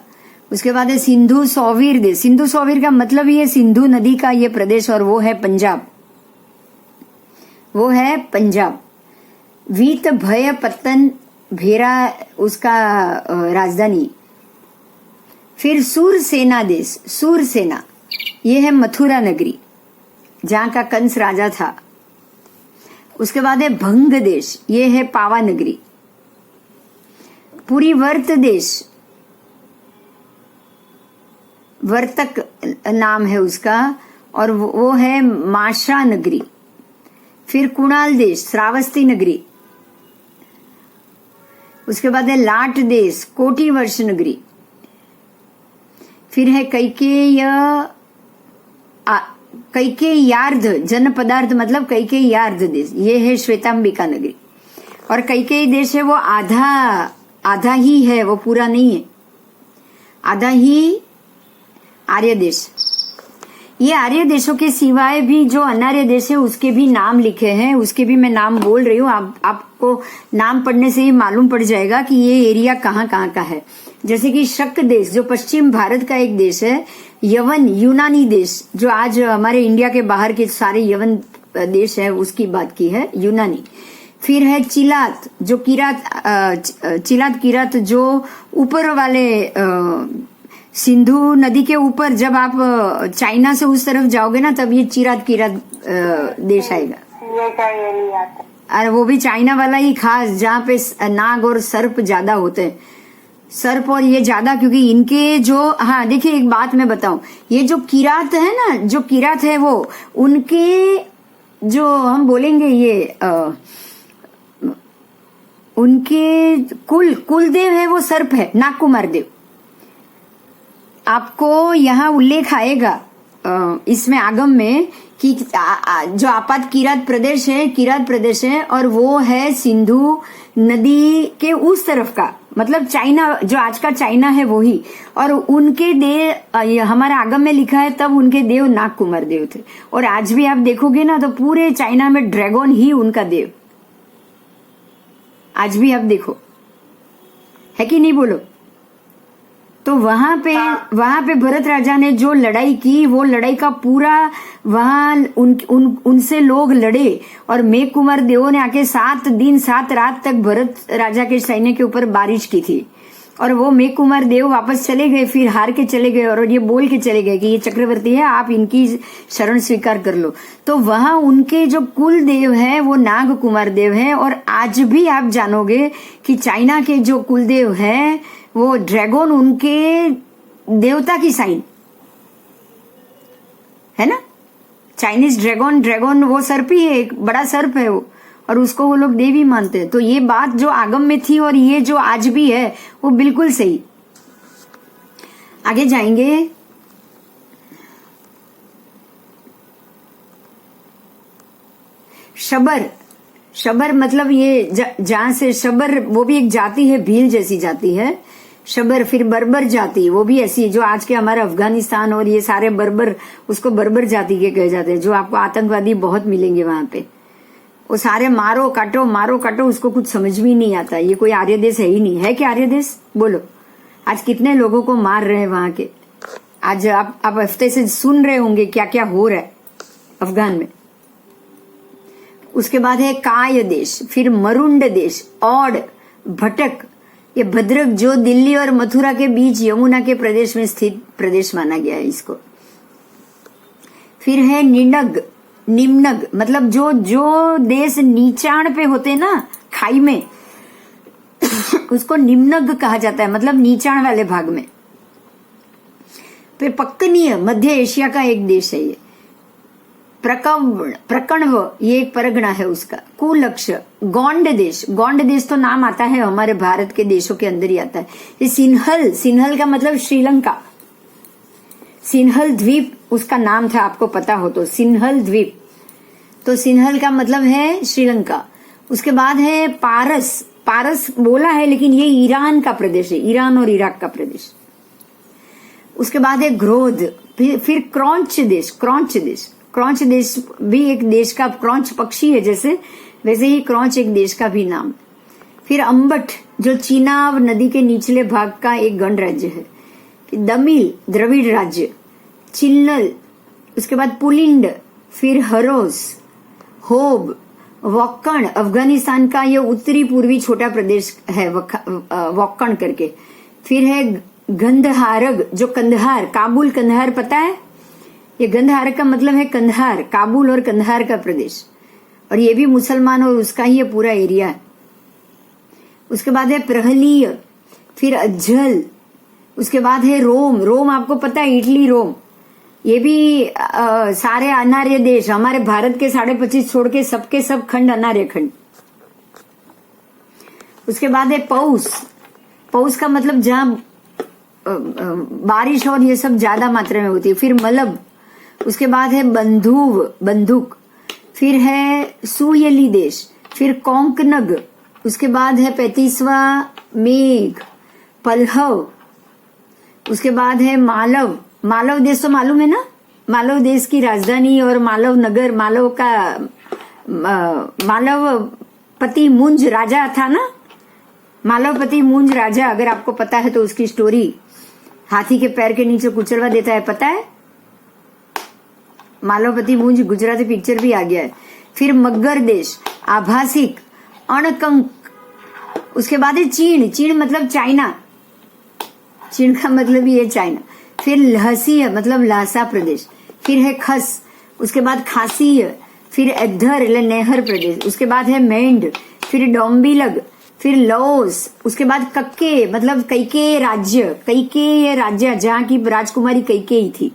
उसके बाद है सिंधु सौवीर देश, सिंधु सौवीर का मतलब ये सिंधु नदी का ये प्रदेश, और वो है पंजाब, वो है पंजाब। वीत भय पत्तन भेरा उसका राजधानी। फिर सूरसेना देश, सूरसेना ये है मथुरा नगरी जहां का कंस राजा था। उसके बाद है भंग देश, ये है पावा नगरी। पुरीवर्त देश, वर्तक नाम है उसका, और वो है माशा नगरी। फिर कुणाल देश, श्रावस्ती नगरी। उसके बाद है लाट देश, कोटी वर्ष नगरी। फिर है कैकेयार्ध जन पदार्थ मतलब कैकेयार्ध देश, ये है श्वेतांबिका नगरी। और कैकेयी देश है वो आधा ही है, वो पूरा नहीं है, आधा ही आर्य देश। ये आर्य देशों के सिवाय भी जो अनार्य देश है उसके भी नाम लिखे हैं, उसके भी मैं नाम बोल रही हूँ। आपको नाम पढ़ने से ही मालूम पड़ जाएगा कि ये एरिया कहाँ कहाँ का है। जैसे कि शक देश जो पश्चिम भारत का एक देश है, यवन यूनानी देश जो आज हमारे इंडिया के बाहर के सारे यवन देश है उसकी बात की है, यूनानी। फिर है चिलात जो चिलात किरात जो ऊपर वाले सिंधु नदी के ऊपर, जब आप चाइना से उस तरफ जाओगे ना तब ये चिरात किरात देश आएगा, और वो भी चाइना वाला ही खास, जहाँ पे नाग और सर्प ज्यादा होते हैं। सर्प और ये ज्यादा क्योंकि इनके जो, हाँ देखिए एक बात मैं बताऊं, ये जो किरात है ना, जो किरात है वो उनके जो हम बोलेंगे ये उनके कुलदेव है वो सर्प है, नागकुमार देव। आपको यहाँ उल्लेख आएगा इसमें आगम में कि जो आपात किरात प्रदेश है और वो है सिंधु नदी के उस तरफ का, मतलब चाइना, जो आज का चाइना है वही। और उनके देव, हमारा आगम में लिखा है तब उनके देव नाग कुमार देव थे। और आज भी आप देखोगे ना तो पूरे चाइना में ड्रैगन ही उनका देव, आज भी आप देखो, है कि नहीं बोलो। तो वहां पे भरत राजा ने जो लड़ाई की, वो लड़ाई का पूरा वहां उनसे लोग लड़े और मेघ कुमार देवों ने आके 7 दिन 7 रात तक भरत राजा के सैन्य के ऊपर बारिश की थी। और वो मेघ कुमार देव वापस चले गए, फिर हार के चले गए और ये बोल के चले गए कि ये चक्रवर्ती है, आप इनकी शरण स्वीकार कर लो। तो वहां उनके जो कुल देव है वो नाग कुमार देव है। और आज भी आप जानोगे कि चाइना के जो कुल देव है वो ड्रैगन उनके देवता की साइन है ना। चाइनीज ड्रैगन वो सर्प ही है, एक बड़ा सर्प है वो, और उसको वो लोग देवी मानते हैं। तो ये बात जो आगम में थी और ये जो आज भी है वो बिल्कुल सही। आगे जाएंगे। शबर मतलब ये जहां से शबर, वो भी एक जाति है, भील जैसी जाति है शबर। फिर बर्बर जाति, वो भी ऐसी जो आज के हमारे अफगानिस्तान और ये सारे बर्बर, उसको बर्बर जाति के कहे जाते हैं। जो आपको आतंकवादी बहुत मिलेंगे वहां पे, वो सारे मारो काटो, उसको कुछ समझ में नहीं आता। ये कोई आर्य देश है ही नहीं है। क्या आर्य देश बोलो? आज कितने लोगों को मार रहे हैं वहां के। आज आप हफ्ते से सुन रहे होंगे क्या क्या हो रहा है अफगान में। उसके बाद है काय देश, फिर मरुंड देश, औड, भटक, ये भद्रक जो दिल्ली और मथुरा के बीच यमुना के प्रदेश में स्थित प्रदेश माना गया है इसको। फिर है निम्नग, मतलब जो देश नीचाण पे होते ना, खाई में, उसको निम्नग कहा जाता है, मतलब नीचाण वाले भाग में। फिर पक्कनीय, मध्य एशिया का एक देश है ये। प्रकण्व, ये एक परगना है उसका। कुलक्ष, गोंड देश तो नाम आता है हमारे भारत के देशों के अंदर ही आता है। ये सिन्हल का मतलब श्रीलंका, सिन्हल द्वीप उसका नाम था, आपको पता हो तो, सिन्हल द्वीप। तो सिन्हल का मतलब है श्रीलंका। उसके बाद है पारस बोला है लेकिन ये ईरान का प्रदेश है, ईरान और इराक का प्रदेश। उसके बाद है ग्रोध, फिर क्रौंच देश भी एक देश का, क्रौंच पक्षी है जैसे, वैसे ही क्रौंच एक देश का भी नाम। फिर अम्बट जो चीनाब नदी के निचले भाग का एक गणराज्य है। दमिल द्रविड़ राज्य, चिल्लल, उसके बाद पुलिंड, फिर हरोस, होब, वक्कण अफगानिस्तान का ये उत्तरी पूर्वी छोटा प्रदेश है वक्कण करके। फिर है गंधहारग जो कंधार, काबुल कंधार पता है, ये गंधहार का मतलब है कंधार, काबुल और कंधार का प्रदेश, और ये भी मुसलमान और उसका ही ये पूरा एरिया है। उसके बाद है प्रहलीय, फिर अज्जल, उसके बाद है रोम आपको पता है, इटली रोम, ये भी सारे अनार्य देश, हमारे भारत के 25.5 छोड़ के सबके सब खंड अनार्य खंड। उसके बाद है पौष का मतलब जहां बारिश और ये सब ज्यादा मात्रा में होती है। फिर मलब, उसके बाद है बंदूक, फिर है सुयली देश, फिर कोंकनग, उसके बाद है 35वां मेघ, पल्हव, उसके बाद है मालव देश तो मालूम है ना, मालव देश की राजधानी और मालव नगर, मालवपति मुंज राजा था ना, मालवपति मुंज राजा, अगर आपको पता है तो उसकी स्टोरी, हाथी के पैर के नीचे कुचलवा देता है, पता है? मालवपति मुंज गुजराती पिक्चर भी आ गया है। फिर मगर देश, आभासिक, अणकंक, उसके बाद है चीन मतलब चाइना, चीन का मतलब ये चाइना। फिर लहसीय मतलब लहसा प्रदेश, फिर है खस, उसके बाद खासीय, फिर एद्धर नेहर प्रदेश, उसके बाद है मेंढ, फिर डोम्बिलग, फिर लौस, उसके बाद कक्के मतलब कैके राज्य जहां की राजकुमारी कैकेयी थी।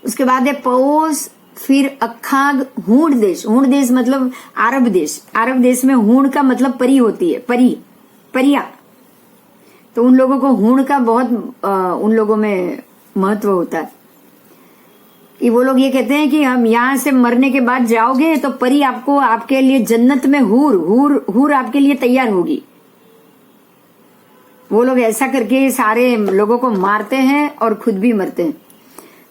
उसके बाद है पौस, फिर अखाग, हूण देश मतलब अरब देश में हूण का मतलब परी होती है, परिया। तो उन लोगों को हूण का बहुत उन लोगों में महत्व होता है। ये वो लोग ये कहते हैं कि हम यहाँ से मरने के बाद जाओगे तो परी आपको आपके लिए जन्नत में हूर आपके लिए तैयार होगी। वो लोग ऐसा करके सारे लोगों को मारते हैं और खुद भी मरते हैं।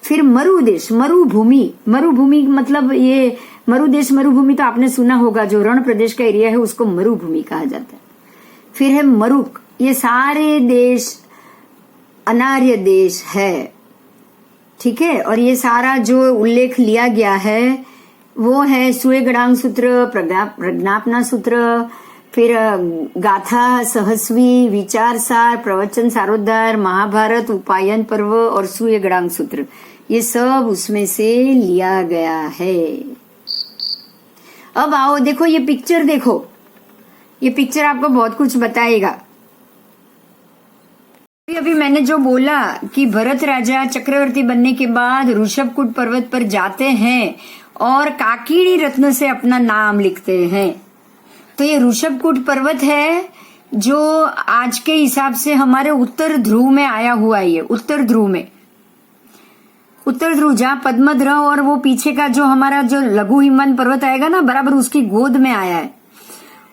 फिर मरुदेश, मरुभूमि मतलब ये मरुदेश, मरुभूमि तो आपने सुना होगा, जो रण प्रदेश का एरिया है उसको मरुभूमि कहा जाता है। फिर है मरुक, ये सारे देश अनार्य देश है, ठीक है। और ये सारा जो उल्लेख लिया गया है वो है सुएगड़ांग सूत्र, प्रज्ञापना सूत्र, फिर गाथा सहस्वी, विचार सार, प्रवचन सारोद्धार, महाभारत, उपायन पर्व और सुएगड़ांग सूत्र, ये सब उसमें से लिया गया है। अब आओ देखो ये पिक्चर, देखो ये पिक्चर आपको बहुत कुछ बताएगा। अभी मैंने जो बोला कि भरत राजा चक्रवर्ती बनने के बाद ऋषभकूट पर्वत पर जाते हैं और काकीणी रत्न से अपना नाम लिखते हैं। तो ये ऋषभकूट पर्वत है जो आज के हिसाब से हमारे उत्तर ध्रुव में आया हुआ है। ये उत्तर ध्रुव में, उत्तर ध्रुव जहाँ पद्मध्र और वो पीछे का जो हमारा जो लघु हिमवन पर्वत आएगा ना, बराबर उसकी गोद में आया है।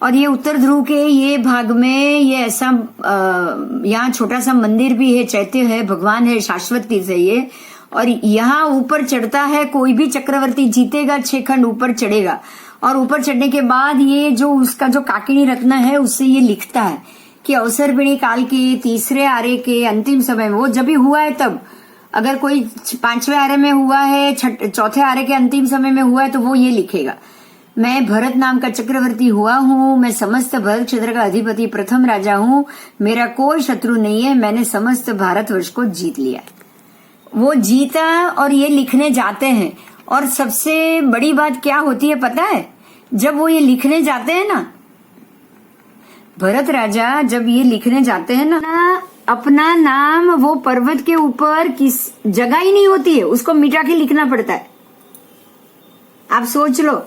और ये उत्तर ध्रुव के ये भाग में ये ऐसा यहाँ छोटा सा मंदिर भी है, चैत्य है, भगवान है, शाश्वत तीर्थ है ये। और यहाँ ऊपर चढ़ता है, कोई भी चक्रवर्ती जीतेगा 6 खंड ऊपर चढ़ेगा, और ऊपर चढ़ने के बाद ये जो उसका जो काकिनी रत्न है उससे ये लिखता है कि अवसरपिणी काल के तीसरे आरे के अंतिम समय में, वो जब भी हुआ है तब, अगर कोई 5वें आरे में हुआ है, चौथे आरे के अंतिम समय में हुआ है, तो वो ये लिखेगा, मैं भरत नाम का चक्रवर्ती हुआ हूँ, मैं समस्त भरत क्षेत्र का अधिपति प्रथम राजा हूँ, मेरा कोई शत्रु नहीं है, मैंने समस्त भारतवर्ष को जीत लिया। वो जीता और ये लिखने जाते हैं। और सबसे बड़ी बात क्या होती है पता है, जब वो ये लिखने जाते हैं ना, भरत राजा जब ये लिखने जाते हैं ना, अपना नाम वो पर्वत के ऊपर किस जगह ही नहीं होती है, उसको मिटा के लिखना पड़ता है। आप सोच लो,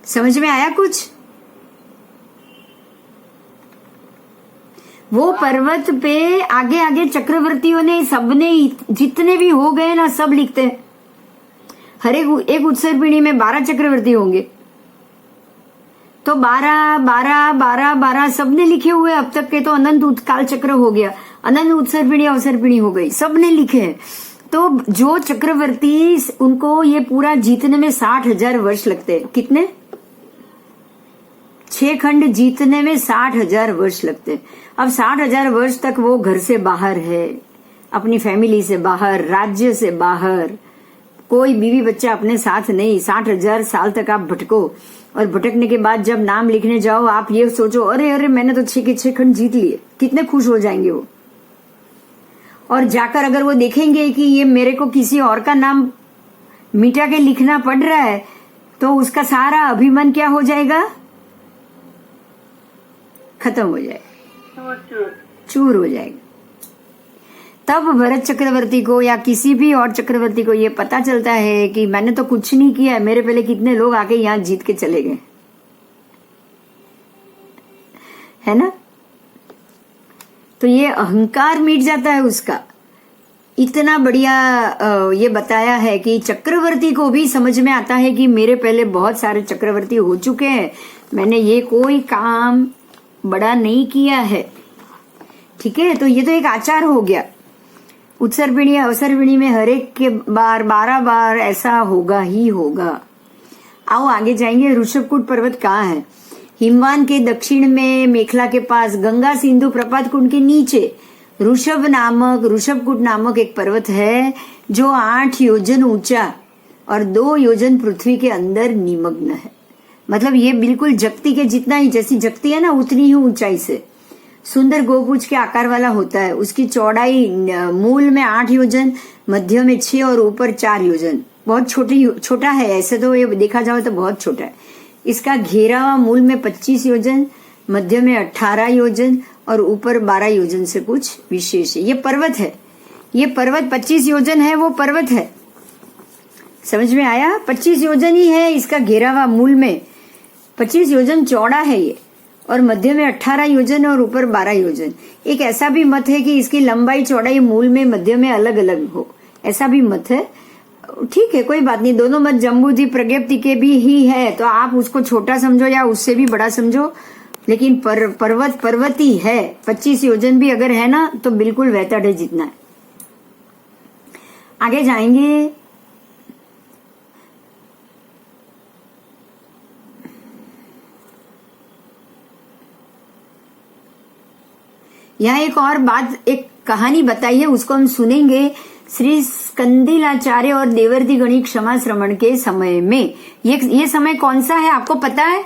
समझ में आया कुछ? वो पर्वत पे आगे आगे चक्रवर्तियों ने, सबने, जितने भी हो गए ना, सब लिखते हैं। हर एक उत्सर्पिणी में 12 चक्रवर्ती होंगे, तो 12 सबने लिखे हुए। अब तक के तो अनंत उत्काल चक्र हो गया, अनंत उत्सर्पिणी अवसर्पिणी हो गई, सबने लिखे हैं। तो जो चक्रवर्ती, उनको ये पूरा जीतने में 60,000 वर्ष लगते हैं। कितने? 6 खंड जीतने में 60,000 वर्ष लगते हैं। अब 60,000 वर्ष तक वो घर से बाहर है, अपनी फैमिली से बाहर, राज्य से बाहर, कोई बीवी बच्चा अपने साथ नहीं। 60,000 साल तक आप भटको, और भटकने के बाद जब नाम लिखने जाओ, आप ये सोचो, अरे अरे मैंने तो 6 के 6 खंड जीत लिए, कितने खुश हो जाएंगे वो। और जाकर अगर वो देखेंगे कि ये मेरे को किसी और का नाम मिटा के लिखना पड़ रहा है, तो उसका सारा अभिमान क्या हो जाएगा? खत्म हो जाएगा, चूर हो जाएगा। तब भरत चक्रवर्ती को या किसी भी और चक्रवर्ती को ये पता चलता है कि मैंने तो कुछ नहीं किया है, मेरे पहले कितने लोग आके यहाँ जीत के चले गए, है ना। तो ये अहंकार मिट जाता है उसका। इतना बढ़िया ये बताया है कि चक्रवर्ती को भी समझ में आता है कि मेरे पहले बहुत सारे चक्रवर्ती हो चुके हैं, मैंने ये कोई काम बड़ा नहीं किया है, ठीक है। तो ये तो एक आचार हो गया। उत्सर्पिणी अवसर्पिणी में हर एक के बार 12 बार ऐसा होगा ही होगा। आओ आगे जाएंगे। ऋषभकूट पर्वत कहाँ है? हिमवान के दक्षिण में, मेखला के पास, गंगा सिंधु प्रपात कुंड के नीचे ऋषभकूट नामक एक पर्वत है जो 8 योजन ऊंचा और 2 योजन पृथ्वी के अंदर निमग्न है। मतलब ये बिल्कुल जगती के जितना ही, जैसी जगती है ना उतनी ही ऊंचाई से, सुंदर गोपूछ के आकार वाला होता है। उसकी चौड़ाई मूल में 8 योजन, मध्य में 6 और ऊपर 4 योजन। बहुत छोटा है, ऐसे तो ये देखा जाए तो बहुत छोटा है। इसका घेरावा मूल में 25 योजन, मध्य में 18 योजन और ऊपर 12 योजन से कुछ विशेष है। ये पर्वत है, ये पर्वत 25 योजन है, वो पर्वत है। समझ में आया? 25 योजन ही है इसका घेरावा, मूल में 25 योजन चौड़ा है ये, और मध्य में 18 योजन और ऊपर 12 योजन। एक ऐसा भी मत है कि इसकी लंबाई चौड़ाई मूल में मध्य में अलग अलग हो, ऐसा भी मत है। ठीक है, कोई बात नहीं, दोनों मत जम्बूद्वीप प्रज्ञप्ति के भी ही है, तो आप उसको छोटा समझो या उससे भी बड़ा समझो, लेकिन पर्वती है। 25 योजन भी अगर है ना तो बिल्कुल वैतड है जितना है। आगे जाएंगे। यहाँ एक और बात, एक कहानी बताई है, उसको हम सुनेंगे। श्री स्कंदिलाचार्य और देवर्षि गणित क्षमा श्रवण के समय में, ये समय कौन सा है आपको पता है?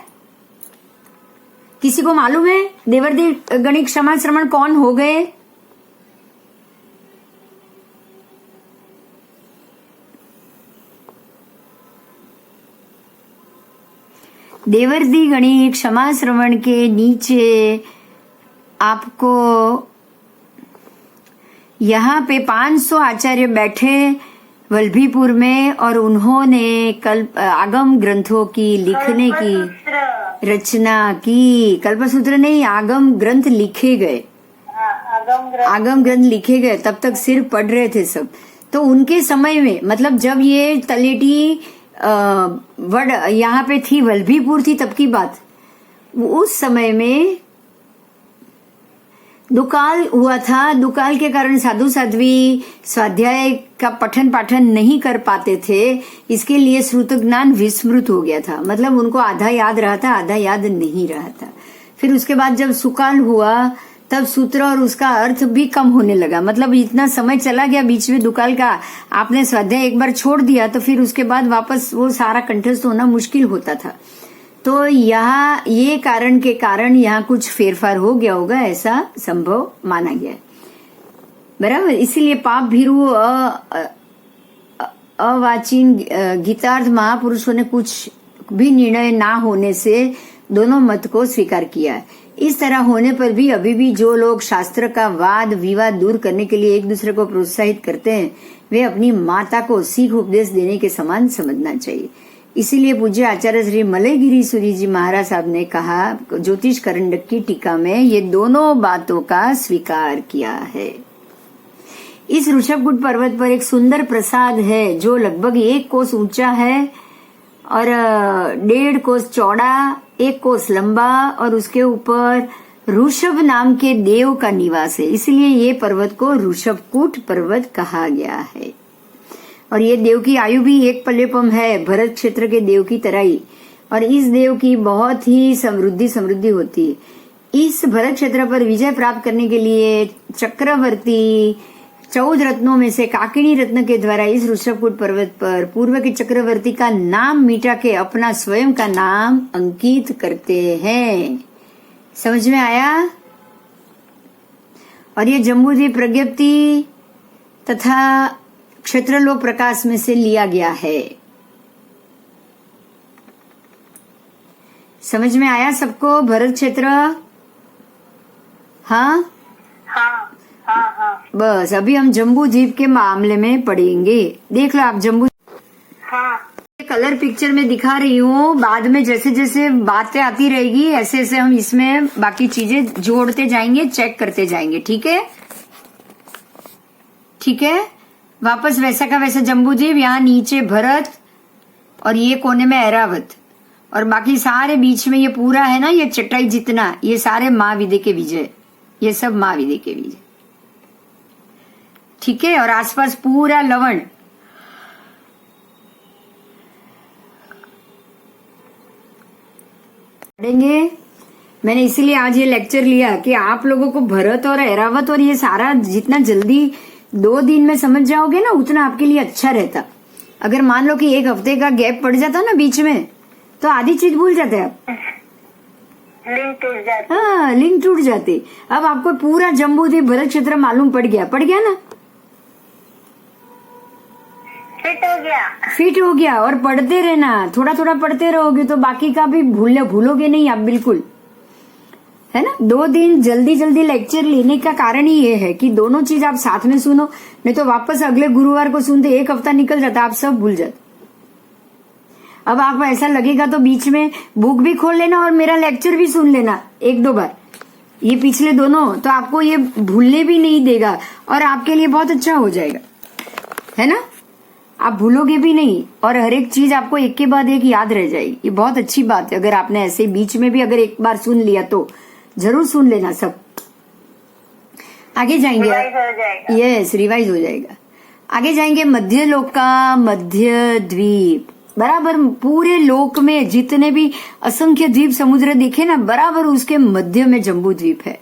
किसी को मालूम है देवर्षि गणित क्षमा श्रवण कौन हो गए? देवर्षि गणित क्षमा श्रवण के नीचे आपको यहाँ पे 500 आचार्य बैठे वल्लभीपुर में, और उन्होंने आगम ग्रंथों की लिखने की रचना की। कल्पसूत्र नहीं, आगम ग्रंथ लिखे गए, आगम ग्रंथ लिखे गए। तब तक सिर्फ पढ़ रहे थे सब। तो उनके समय में, मतलब जब ये तलेटी वड यहाँ पे थी, वल्लभीपुर थी, तब की बात। उस समय में दुकाल हुआ था। दुकाल के कारण साधु साध्वी स्वाध्याय का पठन पाठन नहीं कर पाते थे, इसके लिए श्रुत ज्ञान विस्मृत हो गया था। मतलब उनको आधा याद रहा था, आधा याद नहीं रहा था। फिर उसके बाद जब सुकाल हुआ तब सूत्र और उसका अर्थ भी कम होने लगा। मतलब इतना समय चला गया बीच में दुकाल का, आपने स्वाध्याय एक बार छोड़ दिया तो फिर उसके बाद वापस वो सारा कंठस्थ होना मुश्किल होता था। तो यहाँ ये कारण के कारण यहाँ कुछ फेरफार हो गया होगा, ऐसा संभव माना गया है, बराबर। इसीलिए पाप भीरु अवाचीन गीतार्थ महापुरुषों ने कुछ भी निर्णय ना होने से दोनों मत को स्वीकार किया है। इस तरह होने पर भी अभी भी जो लोग शास्त्र का वाद विवाद दूर करने के लिए एक दूसरे को प्रोत्साहित करते हैं, वे अपनी माता को सीख उपदेश देने के समान समझना चाहिए। इसीलिए पूज्य आचार्य श्री मलयगिरी सूरी जी महाराज साहब ने कहा, ज्योतिष करंडक की टीका में ये दोनों बातों का स्वीकार किया है। इस ऋषभकुट पर्वत पर एक सुंदर प्रसाद है जो लगभग 1 कोस ऊंचा है और 1.5 कोस चौड़ा, 1 कोस लंबा, और उसके ऊपर ऋषभ नाम के देव का निवास है। इसलिए ये पर्वत को ऋषभकुट पर्वत कहा गया है। और ये देव की आयु भी 1 पल्लेपम है, भरत क्षेत्र के देव की तरह ही। और इस देव की बहुत ही समृद्धि होती है। इस भरत क्षेत्र पर विजय प्राप्त करने के लिए चक्रवर्ती 14 रत्नों में से काकिनी रत्न के द्वारा इस ऋषभकुट पर्वत पर पूर्व के चक्रवर्ती का नाम मिटा के अपना स्वयं का नाम अंकित करते हैं। समझ में आया? और ये जम्बूद्वीप प्रज्ञप्ति तथा क्षेत्रलोक प्रकाश में से लिया गया है। समझ में आया सबको? भरत क्षेत्र, हाँ हाँ हाँ हाँ। बस अभी हम जम्बूद्वीप के मामले में पढ़ेंगे। देख लो आप जम्बू, हाँ कलर पिक्चर में दिखा रही हूँ। बाद में जैसे जैसे बातें आती रहेगी ऐसे ऐसे हम इसमें बाकी चीजें जोड़ते जाएंगे, चेक करते जाएंगे। ठीक है, ठीक है। वापस वैसा का वैसा जम्बूद्वीप, यहाँ नीचे भरत और ये कोने में ऐरावत, और बाकी सारे बीच में ये पूरा है ना, ये चटाई जितना, ये सारे महाविदे के विजय, ये सब महाविदे के विजय। ठीक है। और आसपास पूरा लवण। पढ़ेंगे। मैंने इसीलिए आज ये लेक्चर लिया कि आप लोगों को भरत और ऐरावत और ये सारा जितना जल्दी 2 दिन में समझ जाओगे ना, उतना आपके लिए अच्छा रहता। अगर मान लो कि 1 हफ्ते का गैप पड़ जाता ना बीच में, तो आधी चीज भूल जाते आप, लिंक टूट जाती। हाँ, लिंक टूट जाती। अब आपको पूरा जम्बूद्वीप भरत क्षेत्र मालूम पड़ गया ना, फिट हो गया। और पढ़ते रहना, थोड़ा थोड़ा पढ़ते रहोगे तो बाकी का भी भूलोगे नहीं आप, बिल्कुल, है ना। 2 दिन जल्दी जल्दी लेक्चर लेने का कारण ही ये है कि दोनों चीज आप साथ में सुनो, नहीं तो वापस अगले गुरुवार को सुनते 1 हफ्ता निकल जाता, आप सब भूल जाते। अब आपको ऐसा लगेगा तो बीच में बुक भी खोल लेना और मेरा लेक्चर भी सुन लेना 1-2 बार, ये पिछले दोनों, तो आपको ये भूलने भी नहीं देगा और आपके लिए बहुत अच्छा हो जाएगा, है ना। आप भूलोगे भी नहीं और हर एक चीज आपको एक के बाद एक याद रह जाएगी। ये बहुत अच्छी बात है। अगर आपने ऐसे बीच में भी अगर एक बार सुन लिया तो जरूर सुन लेना सब। आगे जाएंगे, यस, रिवाइज हो जाएगा। आगे जाएंगे मध्य लोक का मध्य द्वीप। बराबर पूरे लोक में जितने भी असंख्य द्वीप समुद्र देखे ना, बराबर उसके मध्य में जम्बू द्वीप है।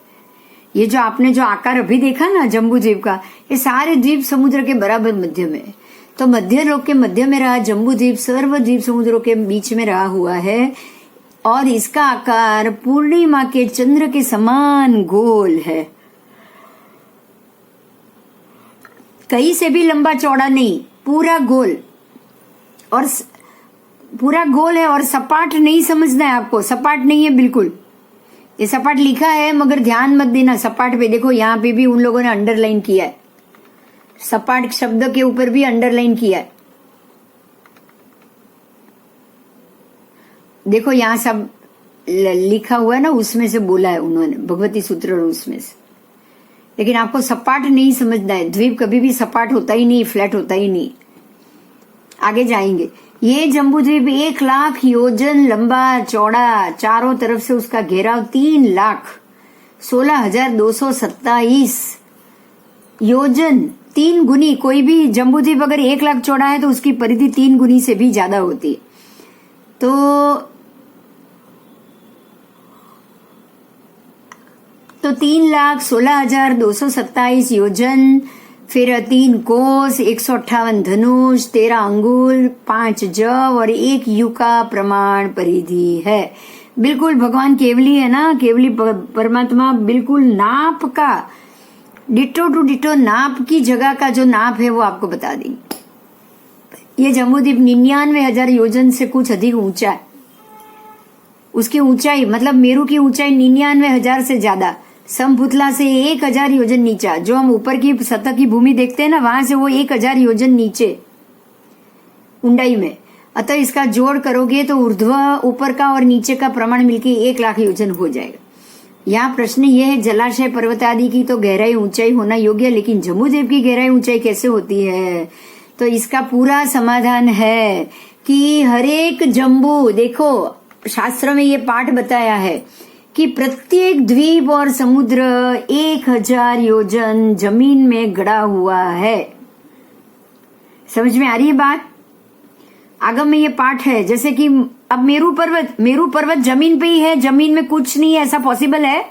ये जो आपने जो आकार अभी देखा ना जम्बू द्वीप का, ये सारे द्वीप समुद्र के बराबर मध्य में है। तो मध्य लोक के मध्य में रहा जम्बू द्वीप, सर्व द्वीप समुद्रों के बीच में रहा हुआ है और इसका आकार पूर्णिमा के चंद्र के समान गोल है, कहीं से भी लंबा चौड़ा नहीं, पूरा गोल। और पूरा गोल है और सपाट नहीं समझना है आपको, सपाट नहीं है बिल्कुल। ये सपाट लिखा है मगर ध्यान मत देना सपाट पे। देखो यहाँ पे भी उन लोगों ने अंडरलाइन किया है, सपाट शब्द के ऊपर भी अंडरलाइन किया है। देखो यहाँ सब लिखा हुआ है ना, उसमें से बोला है उन्होंने, भगवती सूत्र उसमें से। लेकिन आपको सपाट नहीं समझना है, द्वीप कभी भी सपाट होता ही नहीं, फ्लैट होता ही नहीं। आगे जाएंगे। ये जम्बू द्वीप 1 लाख योजन लंबा चौड़ा, चारों तरफ से उसका घेराव 3,16,227 योजन, 3 गुनी। कोई भी जम्बू द्वीप अगर 1 लाख चौड़ा है तो उसकी परिधि 3 गुनी से भी ज्यादा होती है। तो 3,16,227 योजन, फिर 3 कोस, 158 धनुष, 13 अंगुल, 5 जव और 1 यु का प्रमाण परिधि है। बिल्कुल भगवान केवली है ना, केवली परमात्मा बिल्कुल नाप का डिटो टू डिटो नाप की जगह का जो नाप है वो आपको बता देंगे। ये जम्बूद्वीप 99,000 योजन से कुछ अधिक ऊंचा है। उसकी ऊंचाई मतलब मेरू की ऊंचाई 99,000 से ज्यादा, समभूतला से 1,000 योजन नीचा। जो हम ऊपर की सतह की भूमि देखते हैं ना, वहां से वो 1,000 योजन नीचे ऊंचाई में। अतः इसका जोड़ करोगे तो ऊर्ध्व ऊपर का और नीचे का प्रमाण मिलके 1 लाख योजन हो जाएगा। यहाँ प्रश्न ये है, जलाशय पर्वत आदि की तो गहराई ऊंचाई होना योग्य, लेकिन जम्बूद्वीप की गहराई ऊंचाई कैसे होती है? तो इसका पूरा समाधान है कि हरेक जम्बू, देखो शास्त्र में ये पाठ बताया है कि प्रत्येक द्वीप और समुद्र 1,000 योजन जमीन में गड़ा हुआ है। समझ में आ रही है बात? आगम में ये पाठ है। जैसे कि अब मेरू पर्वत जमीन पे ही है, जमीन में कुछ नहीं है, ऐसा पॉसिबल है?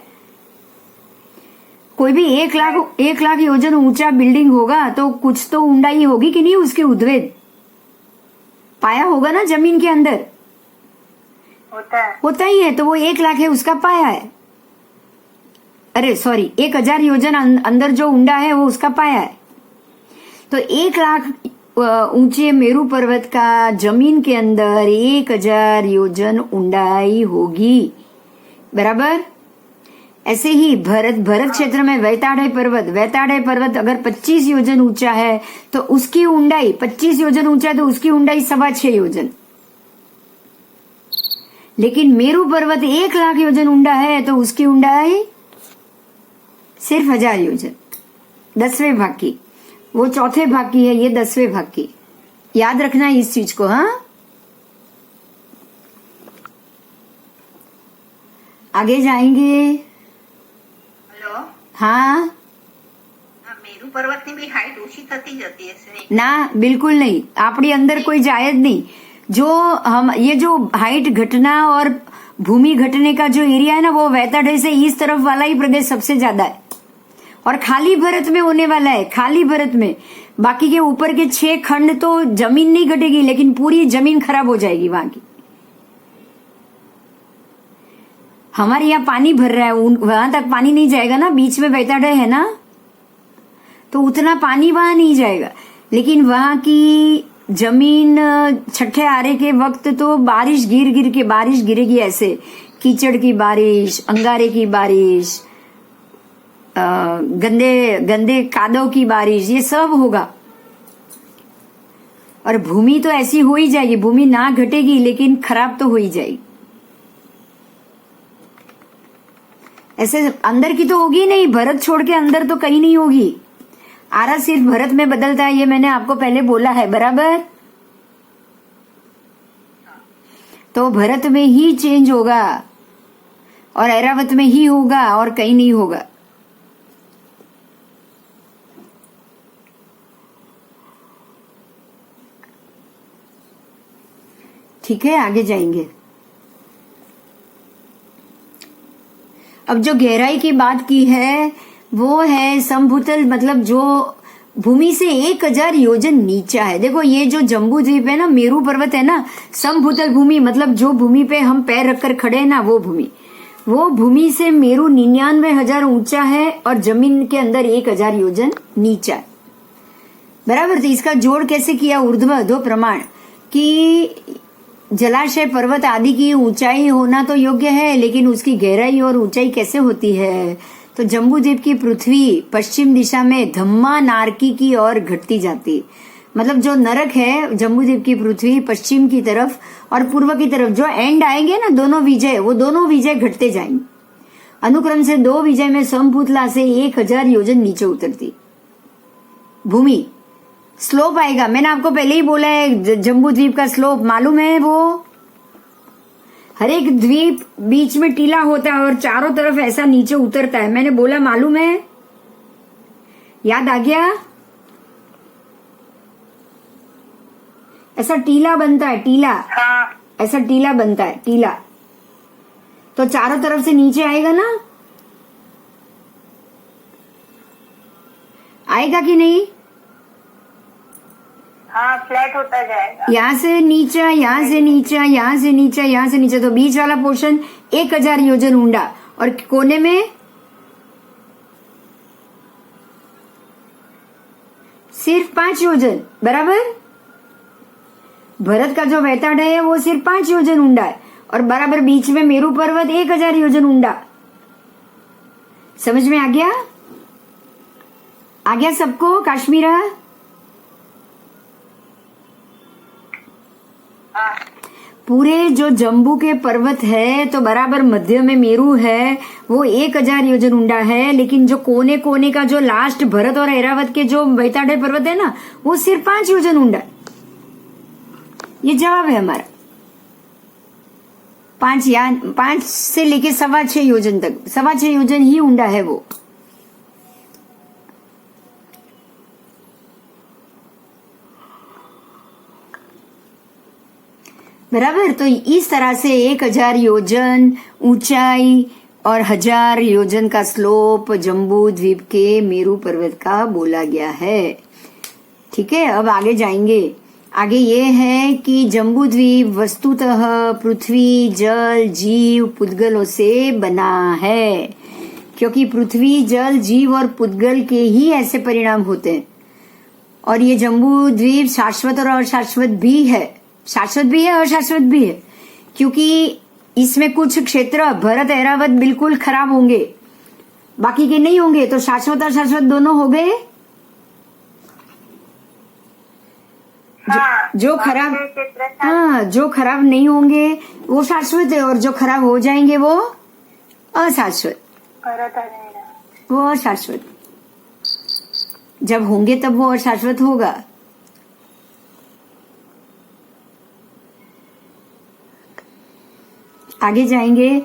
कोई भी 1 लाख योजन ऊंचा बिल्डिंग होगा तो कुछ तो ऊंचाई होगी कि नहीं, उसके उद्वेद पाया होगा ना जमीन के अंदर, होता ही है। तो वो 1 लाख है, उसका पाया है। अरे सॉरी, 1,000 योजन अंदर जो ऊंडा है वो उसका पाया है। तो 1 लाख ऊंचे मेरू पर्वत का जमीन के अंदर 1,000 योजन ऊंडाई होगी, बराबर। ऐसे ही भरत क्षेत्र में वैताड़य पर्वत अगर 25 योजन ऊंचा है तो उसकी ऊंडाई 25 योजन ऊंचा है तो उसकी ऊंडाई 6.25 योजन। लेकिन मेरू पर्वत 1 लाख योजन ऊंडा है तो उसकी ऊंडाई सिर्फ 1,000 योजन, 10वें भाग की। वो 4थे भाग की है, ये 10वें भाग की। याद रखना इस चीज को। हाँ, आगे जाएंगे। हेलो, हाँ, मेरू पर्वत ની બી હાઈટ ઓછી થતી જતી હશે ना, बिल्कुल नहीं। आपकी अंदर कोई जायज नहीं। जो हम ये जो हाइट घटना और भूमि घटने का जो एरिया है ना, वो वैताडे से इस तरफ वाला ही प्रदेश सबसे ज्यादा है और खाली भरत में होने वाला है। खाली भरत में बाकी के ऊपर के 6 खंड तो जमीन नहीं घटेगी, लेकिन पूरी जमीन खराब हो जाएगी वहां की। हमारे यहाँ पानी भर रहा है, वहां तक पानी नहीं जाएगा ना, बीच में वैताडे है ना, तो उतना पानी वहां नहीं जाएगा। लेकिन वहां की जमीन छठे आरे के वक्त तो बारिश गिरेगी ऐसे, कीचड़ की बारिश, अंगारे की बारिश, गंदे कादव की बारिश, ये सब होगा। और भूमि तो ऐसी हो ही जाएगी, भूमि ना घटेगी लेकिन खराब तो हो ही जाएगी। ऐसे अंदर की तो होगी नहीं, भरत छोड़ के अंदर तो कहीं नहीं होगी। आरा सिर्फ भरत में बदलता है, ये मैंने आपको पहले बोला है, बराबर। तो भरत में ही चेंज होगा और ऐरावत में ही होगा और कहीं नहीं होगा। ठीक है, आगे जाएंगे। अब जो गहराई की बात की है वो है समभूतल, मतलब जो भूमि से 1000 योजन नीचा है। देखो ये जो जम्बू द्वीप है ना, मेरू पर्वत है ना, समभूतल भूमि मतलब जो भूमि पे हम पैर रखकर खड़े हैं ना, वो भूमि से मेरू 99,000 ऊंचा है और जमीन के अंदर 1000 योजन नीचा है, बराबर। तो इसका जोड़ कैसे किया? ऊर्ध्व अधो प्रमाण कि जलाशय पर्वत आदि की ऊंचाई होना तो योग्य है, लेकिन उसकी गहराई और ऊंचाई कैसे होती है? तो जम्बू द्वीप की पृथ्वी पश्चिम दिशा में धम्मा नारकी की ओर घटती जाती, मतलब जो नरक है जम्बू द्वीप की पृथ्वी पश्चिम की तरफ और पूर्व की तरफ जो एंड आएंगे ना, दोनों विजय, वो दोनों विजय घटते जाएंगे। अनुक्रम से 2 विजय में समभूतला से 1000 योजन नीचे उतरती भूमि। स्लोप आएगा, मैंने आपको पहले ही बोला है, जम्बू द्वीप का स्लोप मालूम है। वो हर एक द्वीप बीच में टीला होता है और चारों तरफ ऐसा नीचे उतरता है, मैंने बोला, मालूम है? याद आ गया? ऐसा टीला बनता है, टीला। हाँ। ऐसा टीला बनता है, टीला। तो चारों तरफ से नीचे आएगा ना, आएगा कि नहीं? हाँ, फ्लैट होता जाएगा। यहाँ से नीचा, यहाँ से नीचा, यहाँ से नीचा, यहाँ से नीचा, तो बीच वाला पोर्शन 1000 योजन ऊंडा और कोने में सिर्फ 5 योजन, बराबर। भरत का जो वैताड़ है वो सिर्फ 5 योजन ऊंडा है और बराबर बीच में मेरू पर्वत 1000 योजन ऊंडा। समझ में आ गया? आ गया सबको? काश्मीरा पूरे जो जम्बू के पर्वत है तो बराबर मध्य में मेरू है, वो 1000 योजन ऊंडा है, लेकिन जो कोने कोने का जो लास्ट भरत और ऐरावत के जो वैताड़े पर्वत है ना, वो सिर्फ 5 योजन ऊंडा है। ये जवाब है हमारा। 5 से लेके 6.25 योजन तक, 6.25 योजन ही ऊंडा है वो। बराबर। तो इस तरह से 1000 योजन ऊंचाई और 1000 योजन का स्लोप जम्बू द्वीप के मेरू पर्वत का बोला गया है। ठीक है, अब आगे जाएंगे। आगे ये है कि जम्बू द्वीप वस्तुतः पृथ्वी, जल, जीव, पुद्गलों से बना है, क्योंकि पृथ्वी, जल, जीव और पुद्गल के ही ऐसे परिणाम होते हैं। और ये जम्बू द्वीप शाश्वत और अशाश्वत भी है, शाश्वत भी है और शाश्वत भी है, क्योंकि इसमें कुछ क्षेत्र भरत, ऐरावत बिल्कुल खराब होंगे, बाकी के नहीं होंगे, तो शाश्वत और शाश्वत दोनों हो गए। जो खराब नहीं होंगे वो शाश्वत है और जो खराब हो जाएंगे वो अशाश्वत, वो अशाश्वत। जब होंगे तब वो अशाश्वत होगा। आगे जाएंगे।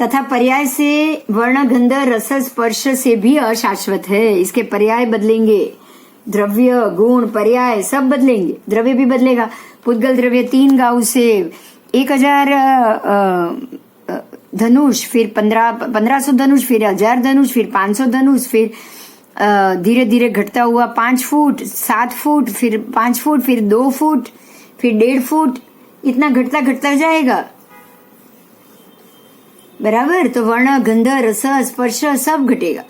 तथा पर्याय से वर्ण, गंध, रस, स्पर्श से भी अशाश्वत है। इसके पर्याय बदलेंगे, द्रव्य, गुण, पर्याय सब बदलेंगे, द्रव्य भी बदलेगा। पुद्गल द्रव्य 3 गांव से 1000 धनुष, फिर 1500 धनुष, फिर 1000 धनुष, फिर 500 धनुष, फिर धीरे धीरे घटता हुआ 5 फुट, 7 फुट, फिर 5 फुट, फिर 2 फुट, फिर 1.5 फुट, इतना घटता घटता जाएगा। बराबर। तो वर्ण, गंध, रस, स्पर्श सब घटेगा।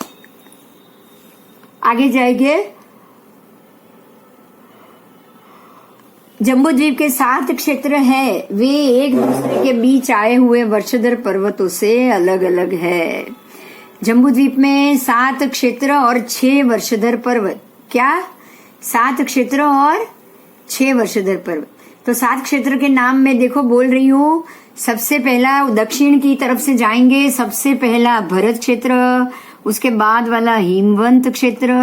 आगे जाएंगे। जम्बू द्वीप के 7 क्षेत्र है, वे एक दूसरे के बीच आए हुए वर्षधर पर्वतों से अलग अलग है। जम्बू द्वीप में 7 क्षेत्र और 6 वर्षधर पर्वत। क्या? 7 क्षेत्र और 6 वर्षधर पर्वत। तो 7 क्षेत्र के नाम मैं देखो बोल रही हूँ। सबसे पहला दक्षिण की तरफ से जाएंगे, सबसे पहला भरत क्षेत्र, उसके बाद वाला हिमवंत क्षेत्र,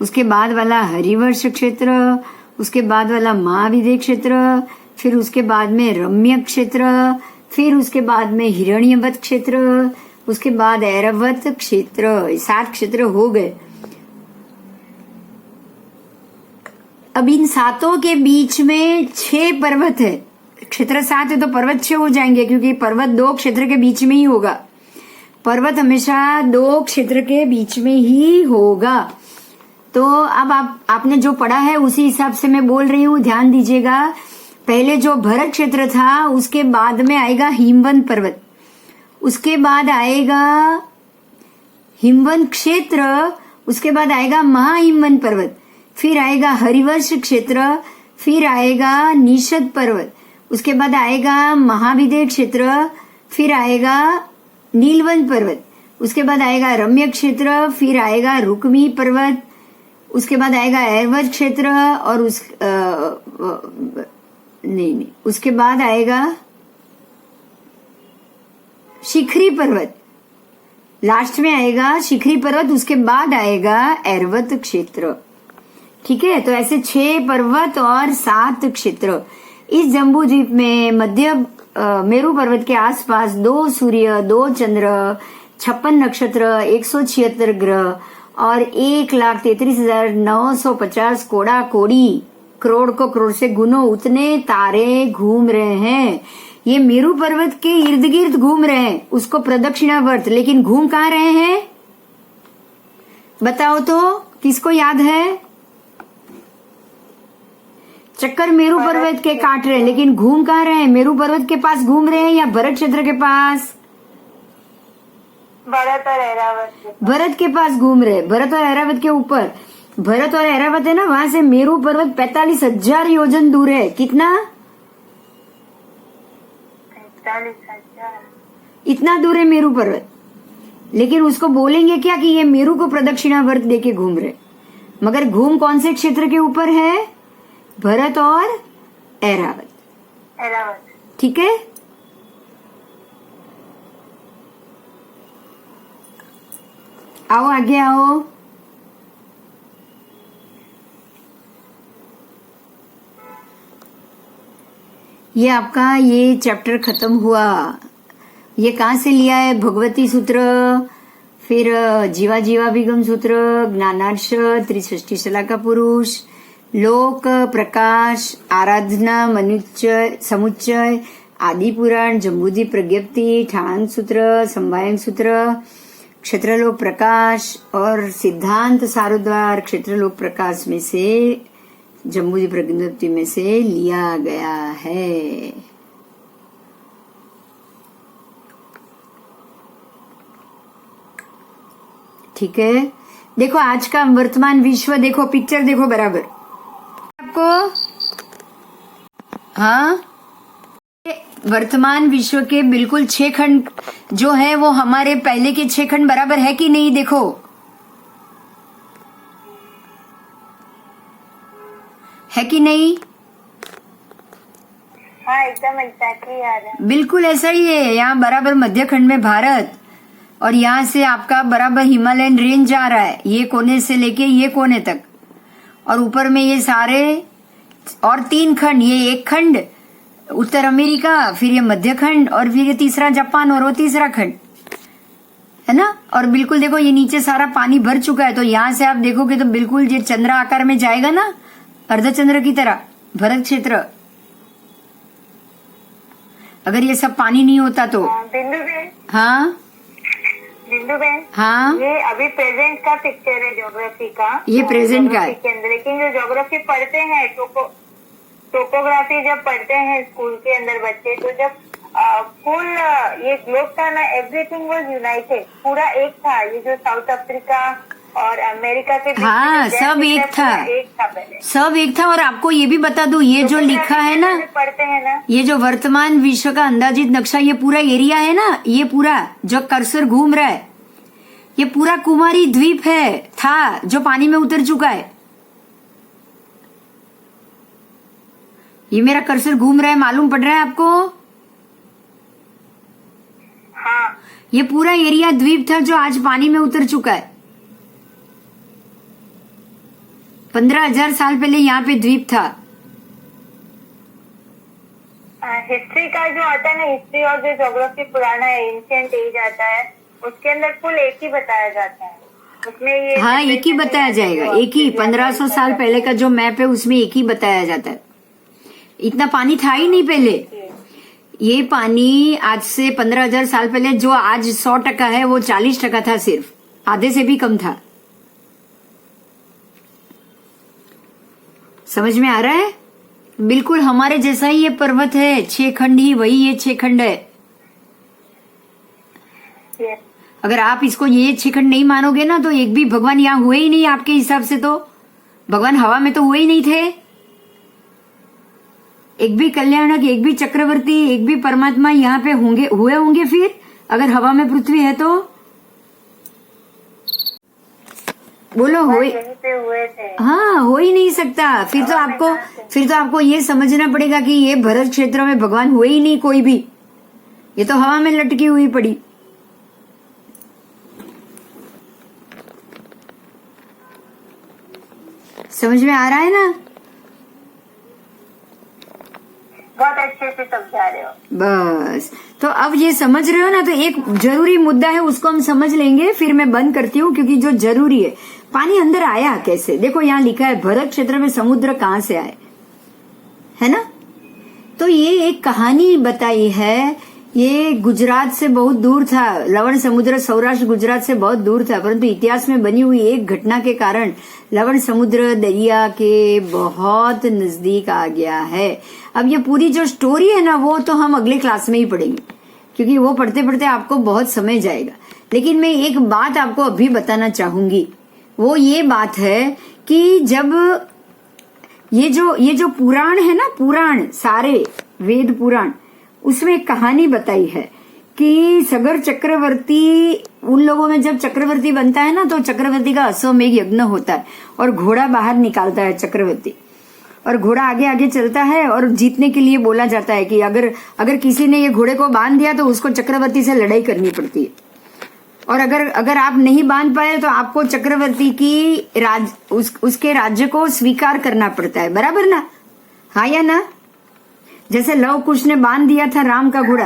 उसके बाद वाला हरिवर्ष क्षेत्र, उसके बाद वाला महाविदय क्षेत्र, फिर उसके बाद में रम्य क्षेत्र, फिर उसके बाद में हिरण्यवत क्षेत्र, उसके बाद ऐरावत क्षेत्र। 7 क्षेत्र हो गए। अब इन 7 के बीच में 6 पर्वत है। क्षेत्र 7 है तो पर्वत 6 हो जाएंगे, क्योंकि पर्वत 2 क्षेत्र के बीच में ही होगा। पर्वत हमेशा 2 क्षेत्र के बीच में ही होगा। तो अब आपने जो पढ़ा है उसी हिसाब से मैं बोल रही हूँ, ध्यान दीजिएगा। पहले जो भरत क्षेत्र था उसके बाद में आएगा हिमवंत पर्वत, उसके बाद आएगा हिमवंत क्षेत्र, उसके बाद आएगा महाहिमवंत पर्वत, फिर आएगा हरिवर्ष क्षेत्र, फिर आएगा निषद पर्वत, उसके बाद आएगा महाविदय क्षेत्र, फिर आएगा नीलवंत पर्वत, उसके बाद आएगा रम्य क्षेत्र, फिर आएगा रुक्मी पर्वत, उसके बाद आएगा ऐरावत क्षेत्र, और उसके बाद आएगा शिखरी पर्वत, लास्ट में आएगा शिखरी पर्वत, उसके बाद आएगा ऐरावत क्षेत्र। ठीक है, तो ऐसे 6 पर्वत और 7 क्षेत्र। इस जम्बू द्वीप में मध्य मेरू पर्वत के आसपास 2 सूर्य, 2 चंद्र, 56 नक्षत्र, 176 ग्रह और 1,33,950 कोड़ा कोड़ी, करोड़ को करोड़ से गुनो उतने तारे घूम रहे हैं। ये मेरू पर्वत के इर्द गिर्द घूम रहे हैं, उसको प्रदक्षिणावर्त। लेकिन घूम कहाँ रहे हैं बताओ तो, किसको याद है? चक्कर मेरू पर्वत के काट रहे हैं, लेकिन घूम कहाँ रहे हैं? मेरू पर्वत के पास घूम रहे हैं या भरत क्षेत्र के पास? भरत और ऐरावत। भरत के पास घूम रहे, भरत और ऐरावत के ऊपर। भरत और ऐरावत है ना, वहां से मेरू पर्वत 45,000 योजन दूर है। कितना? 45,000। इतना दूर है मेरू पर्वत। लेकिन उसको बोलेंगे क्या कि ये मेरू को प्रदक्षिणावर्त देके घूम रहे, मगर घूम कौन से क्षेत्र के ऊपर है? भरत और ऐरावत। ठीक है, आओ आगे आओ। ये आपका ये चैप्टर खत्म हुआ। ये कहाँ से लिया है? भगवती सूत्र, फिर जीवा जीवाभिगम सूत्र, ज्ञानार्ष, त्रिषष्टि शलाका पुरुष, लोक, प्रकाश, आराधना, मनुच्चय, समुच्चय, आदि पुराण, जम्बूद्वीप प्रज्ञप्ति, ठाण सूत्र, संवायन सूत्र, क्षेत्रलोक प्रकाश और सिद्धांत सारोद्वार क्षेत्रलोक प्रकाश में से, जम्बूद्वीप प्रज्ञप्ति में से लिया गया है। ठीक है, देखो आज का वर्तमान विश्व देखो, पिक्चर देखो बराबर आपको। हाँ, वर्तमान विश्व के बिल्कुल 6 खंड जो है वो हमारे पहले के 6 खंड बराबर है कि नहीं? देखो, है कि नहीं? हाँ, एकदम एग्जैक्टली याद है। बिल्कुल ऐसा ही है। यहाँ बराबर मध्य खंड में भारत, और यहाँ से आपका बराबर हिमालयन रेंज जा रहा है, ये कोने से लेके ये कोने तक, और ऊपर में ये सारे और 3 खंड, ये 1 खंड उत्तर अमेरिका, फिर ये मध्य खंड, और फिर ये तीसरा जापान, और वो तीसरा खंड है ना। और बिल्कुल देखो ये नीचे सारा पानी भर चुका है, तो यहाँ से आप देखोगे तो बिल्कुल ये चंद्र आकार में जाएगा ना, अर्धचंद्र की तरह भरत क्षेत्र। अगर ये सब पानी नहीं होता तो। बिंदु बेन। हाँ बिंदु बेन। हाँ, ये अभी प्रेजेंट का पिक्चर है ज्योग्राफी का। ये प्रेजेंट का है के अंदर, लेकिन जो ज्योग्राफी पढ़ते हैं, टोपोग्राफी जब पढ़ते हैं स्कूल के अंदर बच्चे, तो जब फुल ये ग्लोब था ना, एवरीथिंग वाज यूनाइटेड, पूरा एक था। ये जो साउथ अफ्रीका और अमेरिका के बीच हाँ, सब एक था, पहले सब एक था। और आपको ये भी बता दूं, ये जो लिखा है ना, पढ़ते हैं ना, ये जो वर्तमान विश्व का अंदाजित नक्शा, ये पूरा एरिया है ना, ये पूरा जो कर्सर घूम रहा है, ये पूरा कुमारी द्वीप है, था, जो पानी में उतर चुका है। ये मेरा कर्सर घूम रहा है, मालूम पड़ रहा है आपको? हाँ। ये पूरा एरिया द्वीप था जो आज पानी में उतर चुका है। 15,000 साल पहले यहाँ पे द्वीप था। हिस्ट्री का जो आता है ना, हिस्ट्री और जो ज्योग्राफी पुराना है, एंशिएंट एज आता है, उसके अंदर कुल एक ही बताया जाता है। उसमें ये हाँ, एक ही बताया जाएगा, एक ही 1500 साल पहले का जो मैप है उसमें एक ही बताया जाता है। इतना पानी था ही नहीं पहले। ये पानी आज से 15,000 साल पहले जो आज 100% है वो 40% था, सिर्फ आधे से भी कम था। समझ में आ रहा है? बिल्कुल हमारे जैसा ही ये पर्वत है, 6 खंड ही, वही ये 6 खंड है। अगर आप इसको ये 6 खंड नहीं मानोगे ना तो एक भी भगवान यहाँ हुए ही नहीं आपके हिसाब से। तो भगवान हवा में तो हुए ही नहीं थे। एक भी कल्याणक, एक भी चक्रवर्ती, एक भी परमात्मा यहाँ पे हुए होंगे फिर, अगर हवा में पृथ्वी है तो? बोलो, हुए थे। हाँ, हो ही नहीं सकता। फिर तो आपको ये समझना पड़ेगा कि ये भरत क्षेत्र में भगवान हुए ही नहीं कोई भी, ये तो हवा में लटकी हुई पड़ी। समझ में आ रहा है ना? बहुत अच्छे से समझा रहे हो। बस, तो अब ये समझ रहे हो ना? तो एक जरूरी मुद्दा है, उसको हम समझ लेंगे, फिर मैं बंद करती हूँ, क्योंकि जो जरूरी है, पानी अंदर आया कैसे? देखो यहाँ लिखा है भरत क्षेत्र में समुद्र कहाँ से आए, है ना? तो ये एक कहानी बताई है। ये गुजरात से बहुत दूर था, लवण समुद्र सौराष्ट्र गुजरात से बहुत दूर था, परंतु इतिहास में बनी हुई एक घटना के कारण लवण समुद्र दरिया के बहुत नजदीक आ गया है। अब ये पूरी जो स्टोरी है ना, वो तो हम अगले क्लास में ही पढ़ेंगे, क्योंकि वो पढ़ते पढ़ते आपको बहुत समय जाएगा। लेकिन मैं एक बात आपको अभी बताना चाहूंगी, वो ये बात है कि जब ये जो पुराण है ना, पुराण सारे वेद पुराण, उसमें एक कहानी बताई है कि सगर चक्रवर्ती, उन लोगों में जब चक्रवर्ती बनता है ना, तो चक्रवर्ती का अश्वमेघ यज्ञ होता है और घोड़ा बाहर निकालता है चक्रवर्ती, और घोड़ा आगे आगे चलता है और जीतने के लिए बोला जाता है कि अगर किसी ने ये घोड़े को बांध दिया तो उसको चक्रवर्ती से लड़ाई करनी पड़ती है, और अगर आप नहीं बांध पाए तो आपको चक्रवर्ती की उसके राज्य को स्वीकार करना पड़ता है। बराबर ना? हाँ या ना? जैसे लव कुश ने बांध दिया था राम का घोड़ा,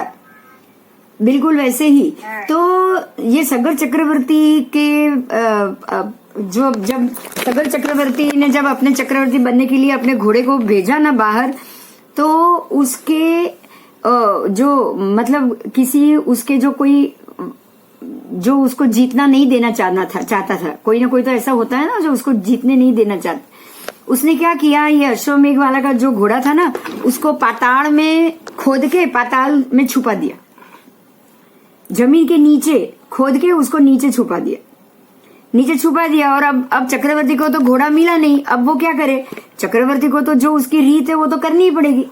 बिल्कुल वैसे ही। तो ये सगर चक्रवर्ती के जब सगर चक्रवर्ती ने जब अपने चक्रवर्ती बनने के लिए अपने घोड़े को भेजा ना बाहर, तो उसके जो मतलब किसी उसके जो कोई जो उसको जीतना नहीं देना चाहता था, कोई ना कोई तो ऐसा होता है ना जो उसको जीतने नहीं देना चाहता। उसने क्या किया, ये अश्वमेघ वाला का जो घोड़ा था ना, उसको पाताल में खोद के पाताल में छुपा दिया, जमीन के नीचे खोद के उसको नीचे छुपा दिया। और अब चक्रवर्ती को तो घोड़ा मिला नहीं, अब वो क्या करे? चक्रवर्ती को तो जो उसकी रीत है वो तो करनी ही पड़ेगी।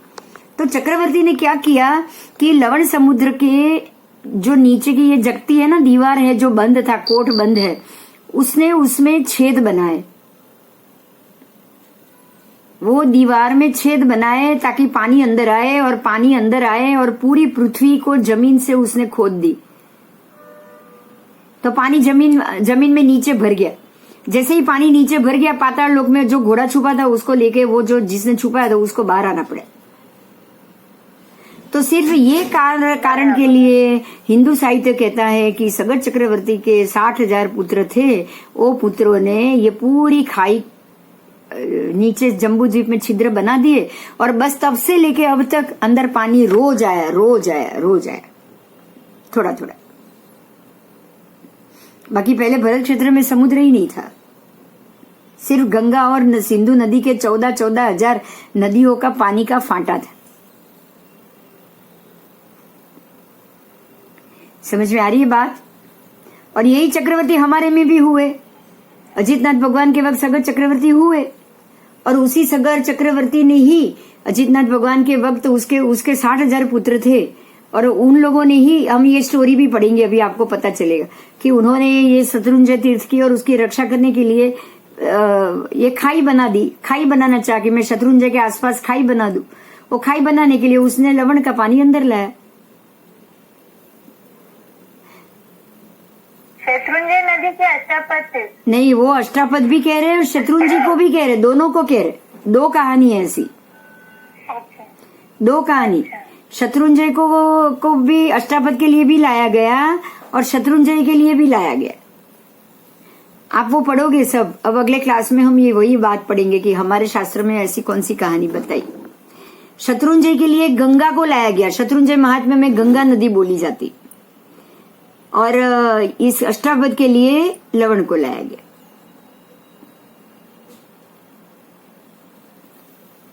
तो चक्रवर्ती ने क्या किया कि लवण समुद्र के जो नीचे की ये जगती है ना, दीवार है जो बंद था, कोट बंद है, उसने उसमें छेद बनाए, वो दीवार में छेद बनाए ताकि पानी अंदर आए, और पानी अंदर आए और पूरी पृथ्वी को जमीन से उसने खोद दी, तो पानी जमीन में नीचे भर गया। जैसे ही पानी नीचे भर गया, पाताल लोक में जो घोड़ा छुपा था उसको लेके वो जो जिसने छुपाया था उसको बाहर आना पड़ा। तो सिर्फ ये कारण के लिए हिंदू साहित्य कहता है कि सगर चक्रवर्ती के 60,000 पुत्र थे। वो पुत्रों ने ये पूरी खाई नीचे जम्बू द्वीप में छिद्र बना दिए, और बस तब से लेके अब तक अंदर पानी रोज आया थोड़ा थोड़ा। बाकी पहले भरत क्षेत्र में समुद्र ही नहीं था, सिर्फ गंगा और सिंधु नदी के 14,000 नदियों का पानी का फांटा था। समझ में आ रही है बात? और यही चक्रवर्ती हमारे में भी हुए। अजितनाथ भगवान के वक्त सगर चक्रवर्ती हुए, और उसी सगर चक्रवर्ती ने ही अजितनाथ भगवान के वक्त उसके 60,000 पुत्र थे, और उन लोगों ने ही, हम ये स्टोरी भी पढ़ेंगे अभी, आपको पता चलेगा कि उन्होंने ये शत्रुंजय तीर्थ की और उसकी रक्षा करने के लिए ये खाई बना दी। खाई बनाना चाह के मैं शत्रुंजय के आसपास खाई बना दूं, वो खाई बनाने के लिए उसने लवण का पानी अंदर लाया। शत्रुंजय नदी के अष्टापद थे। नहीं, वो अष्टापद भी कह रहे हैं और शत्रुंजय को भी कह रहे, दोनों को कह रहे। दो कहानी है ऐसी, अच्छा, दो कहानी। शत्रुंजय को भी अष्टापद के लिए भी लाया गया और शत्रुंजय के लिए भी लाया गया। आप वो पढ़ोगे सब। अब अगले क्लास में हम ये वही बात पढ़ेंगे कि हमारे शास्त्र में ऐसी कौन सी कहानी बताई। शत्रुंजय के लिए गंगा को लाया गया। शत्रुंजय महात्म्य में गंगा नदी बोली जाती और इस अष्टापद के लिए लवण को लाया गया।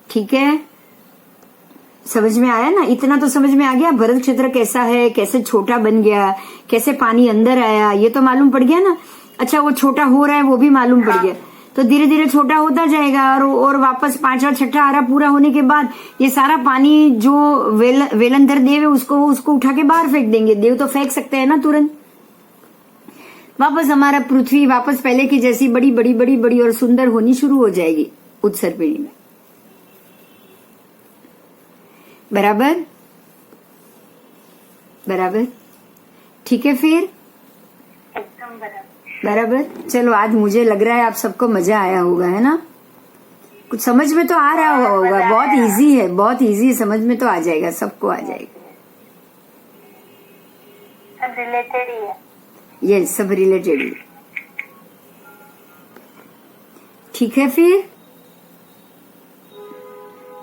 ठीक है, समझ में आया ना? इतना तो समझ में आ गया। भरत क्षेत्र कैसा है, कैसे छोटा बन गया, कैसे पानी अंदर आया, ये तो मालूम पड़ गया ना। अच्छा, वो छोटा हो रहा है वो भी मालूम पड़ गया। तो धीरे धीरे छोटा होता जाएगा और वापस 5वां 6ठा आरा पूरा होने के बाद ये सारा पानी जो वेलंधर देव है उसको उठा के बाहर फेंक देंगे। देव तो फेंक सकते हैं ना तुरंत। वापस हमारा पृथ्वी वापस पहले की जैसी बड़ी बड़ी बड़ी बड़ी और सुंदर होनी शुरू हो जाएगी उत्सर पीढ़ी में। बराबर बराबर, ठीक है फिर? एकदम बराबर। बराबर। चलो, आज मुझे लग रहा है आप सबको मजा आया होगा, है ना? कुछ समझ में तो आ रहा होगा। बहुत इजी है, बहुत इजी, समझ में तो आ जाएगा, सबको आ जाएगा। सब रिलेटेड ही है। ये सब रिलेटेड है। ठीक है फिर,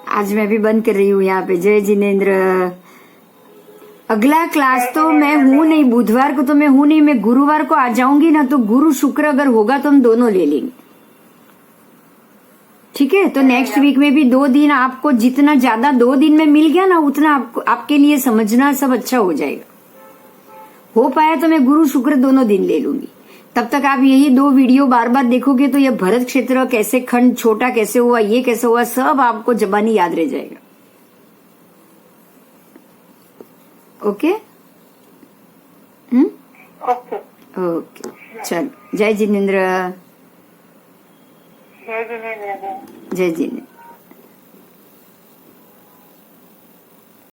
आज मैं भी बंद कर रही हूँ यहाँ पे। जय जिनेन्द्र। अगला क्लास तो मैं हूँ नहीं, बुधवार को तो मैं हूँ नहीं। मैं गुरुवार को आ जाऊंगी ना, तो गुरु शुक्र अगर होगा तो हम दोनों ले लेंगे। ठीक है, तो नेक्स्ट वीक में भी 2 दिन आपको जितना ज्यादा 2 दिन में मिल गया ना, उतना आपको आपके लिए समझना सब अच्छा हो जाएगा। हो पाया तो मैं गुरु शुक्र दोनों दिन ले लूंगी। तब तक आप यही 2 वीडियो बार बार देखोगे तो ये भरत क्षेत्र कैसे, खंड छोटा कैसे हुआ, ये कैसे हुआ, सब आपको जबानी याद रह जाएगा। ओके? ओके ओके, चलो। जय जिनेन्द्र। जय जिनेन्द्र। जय जिनेन्द्र।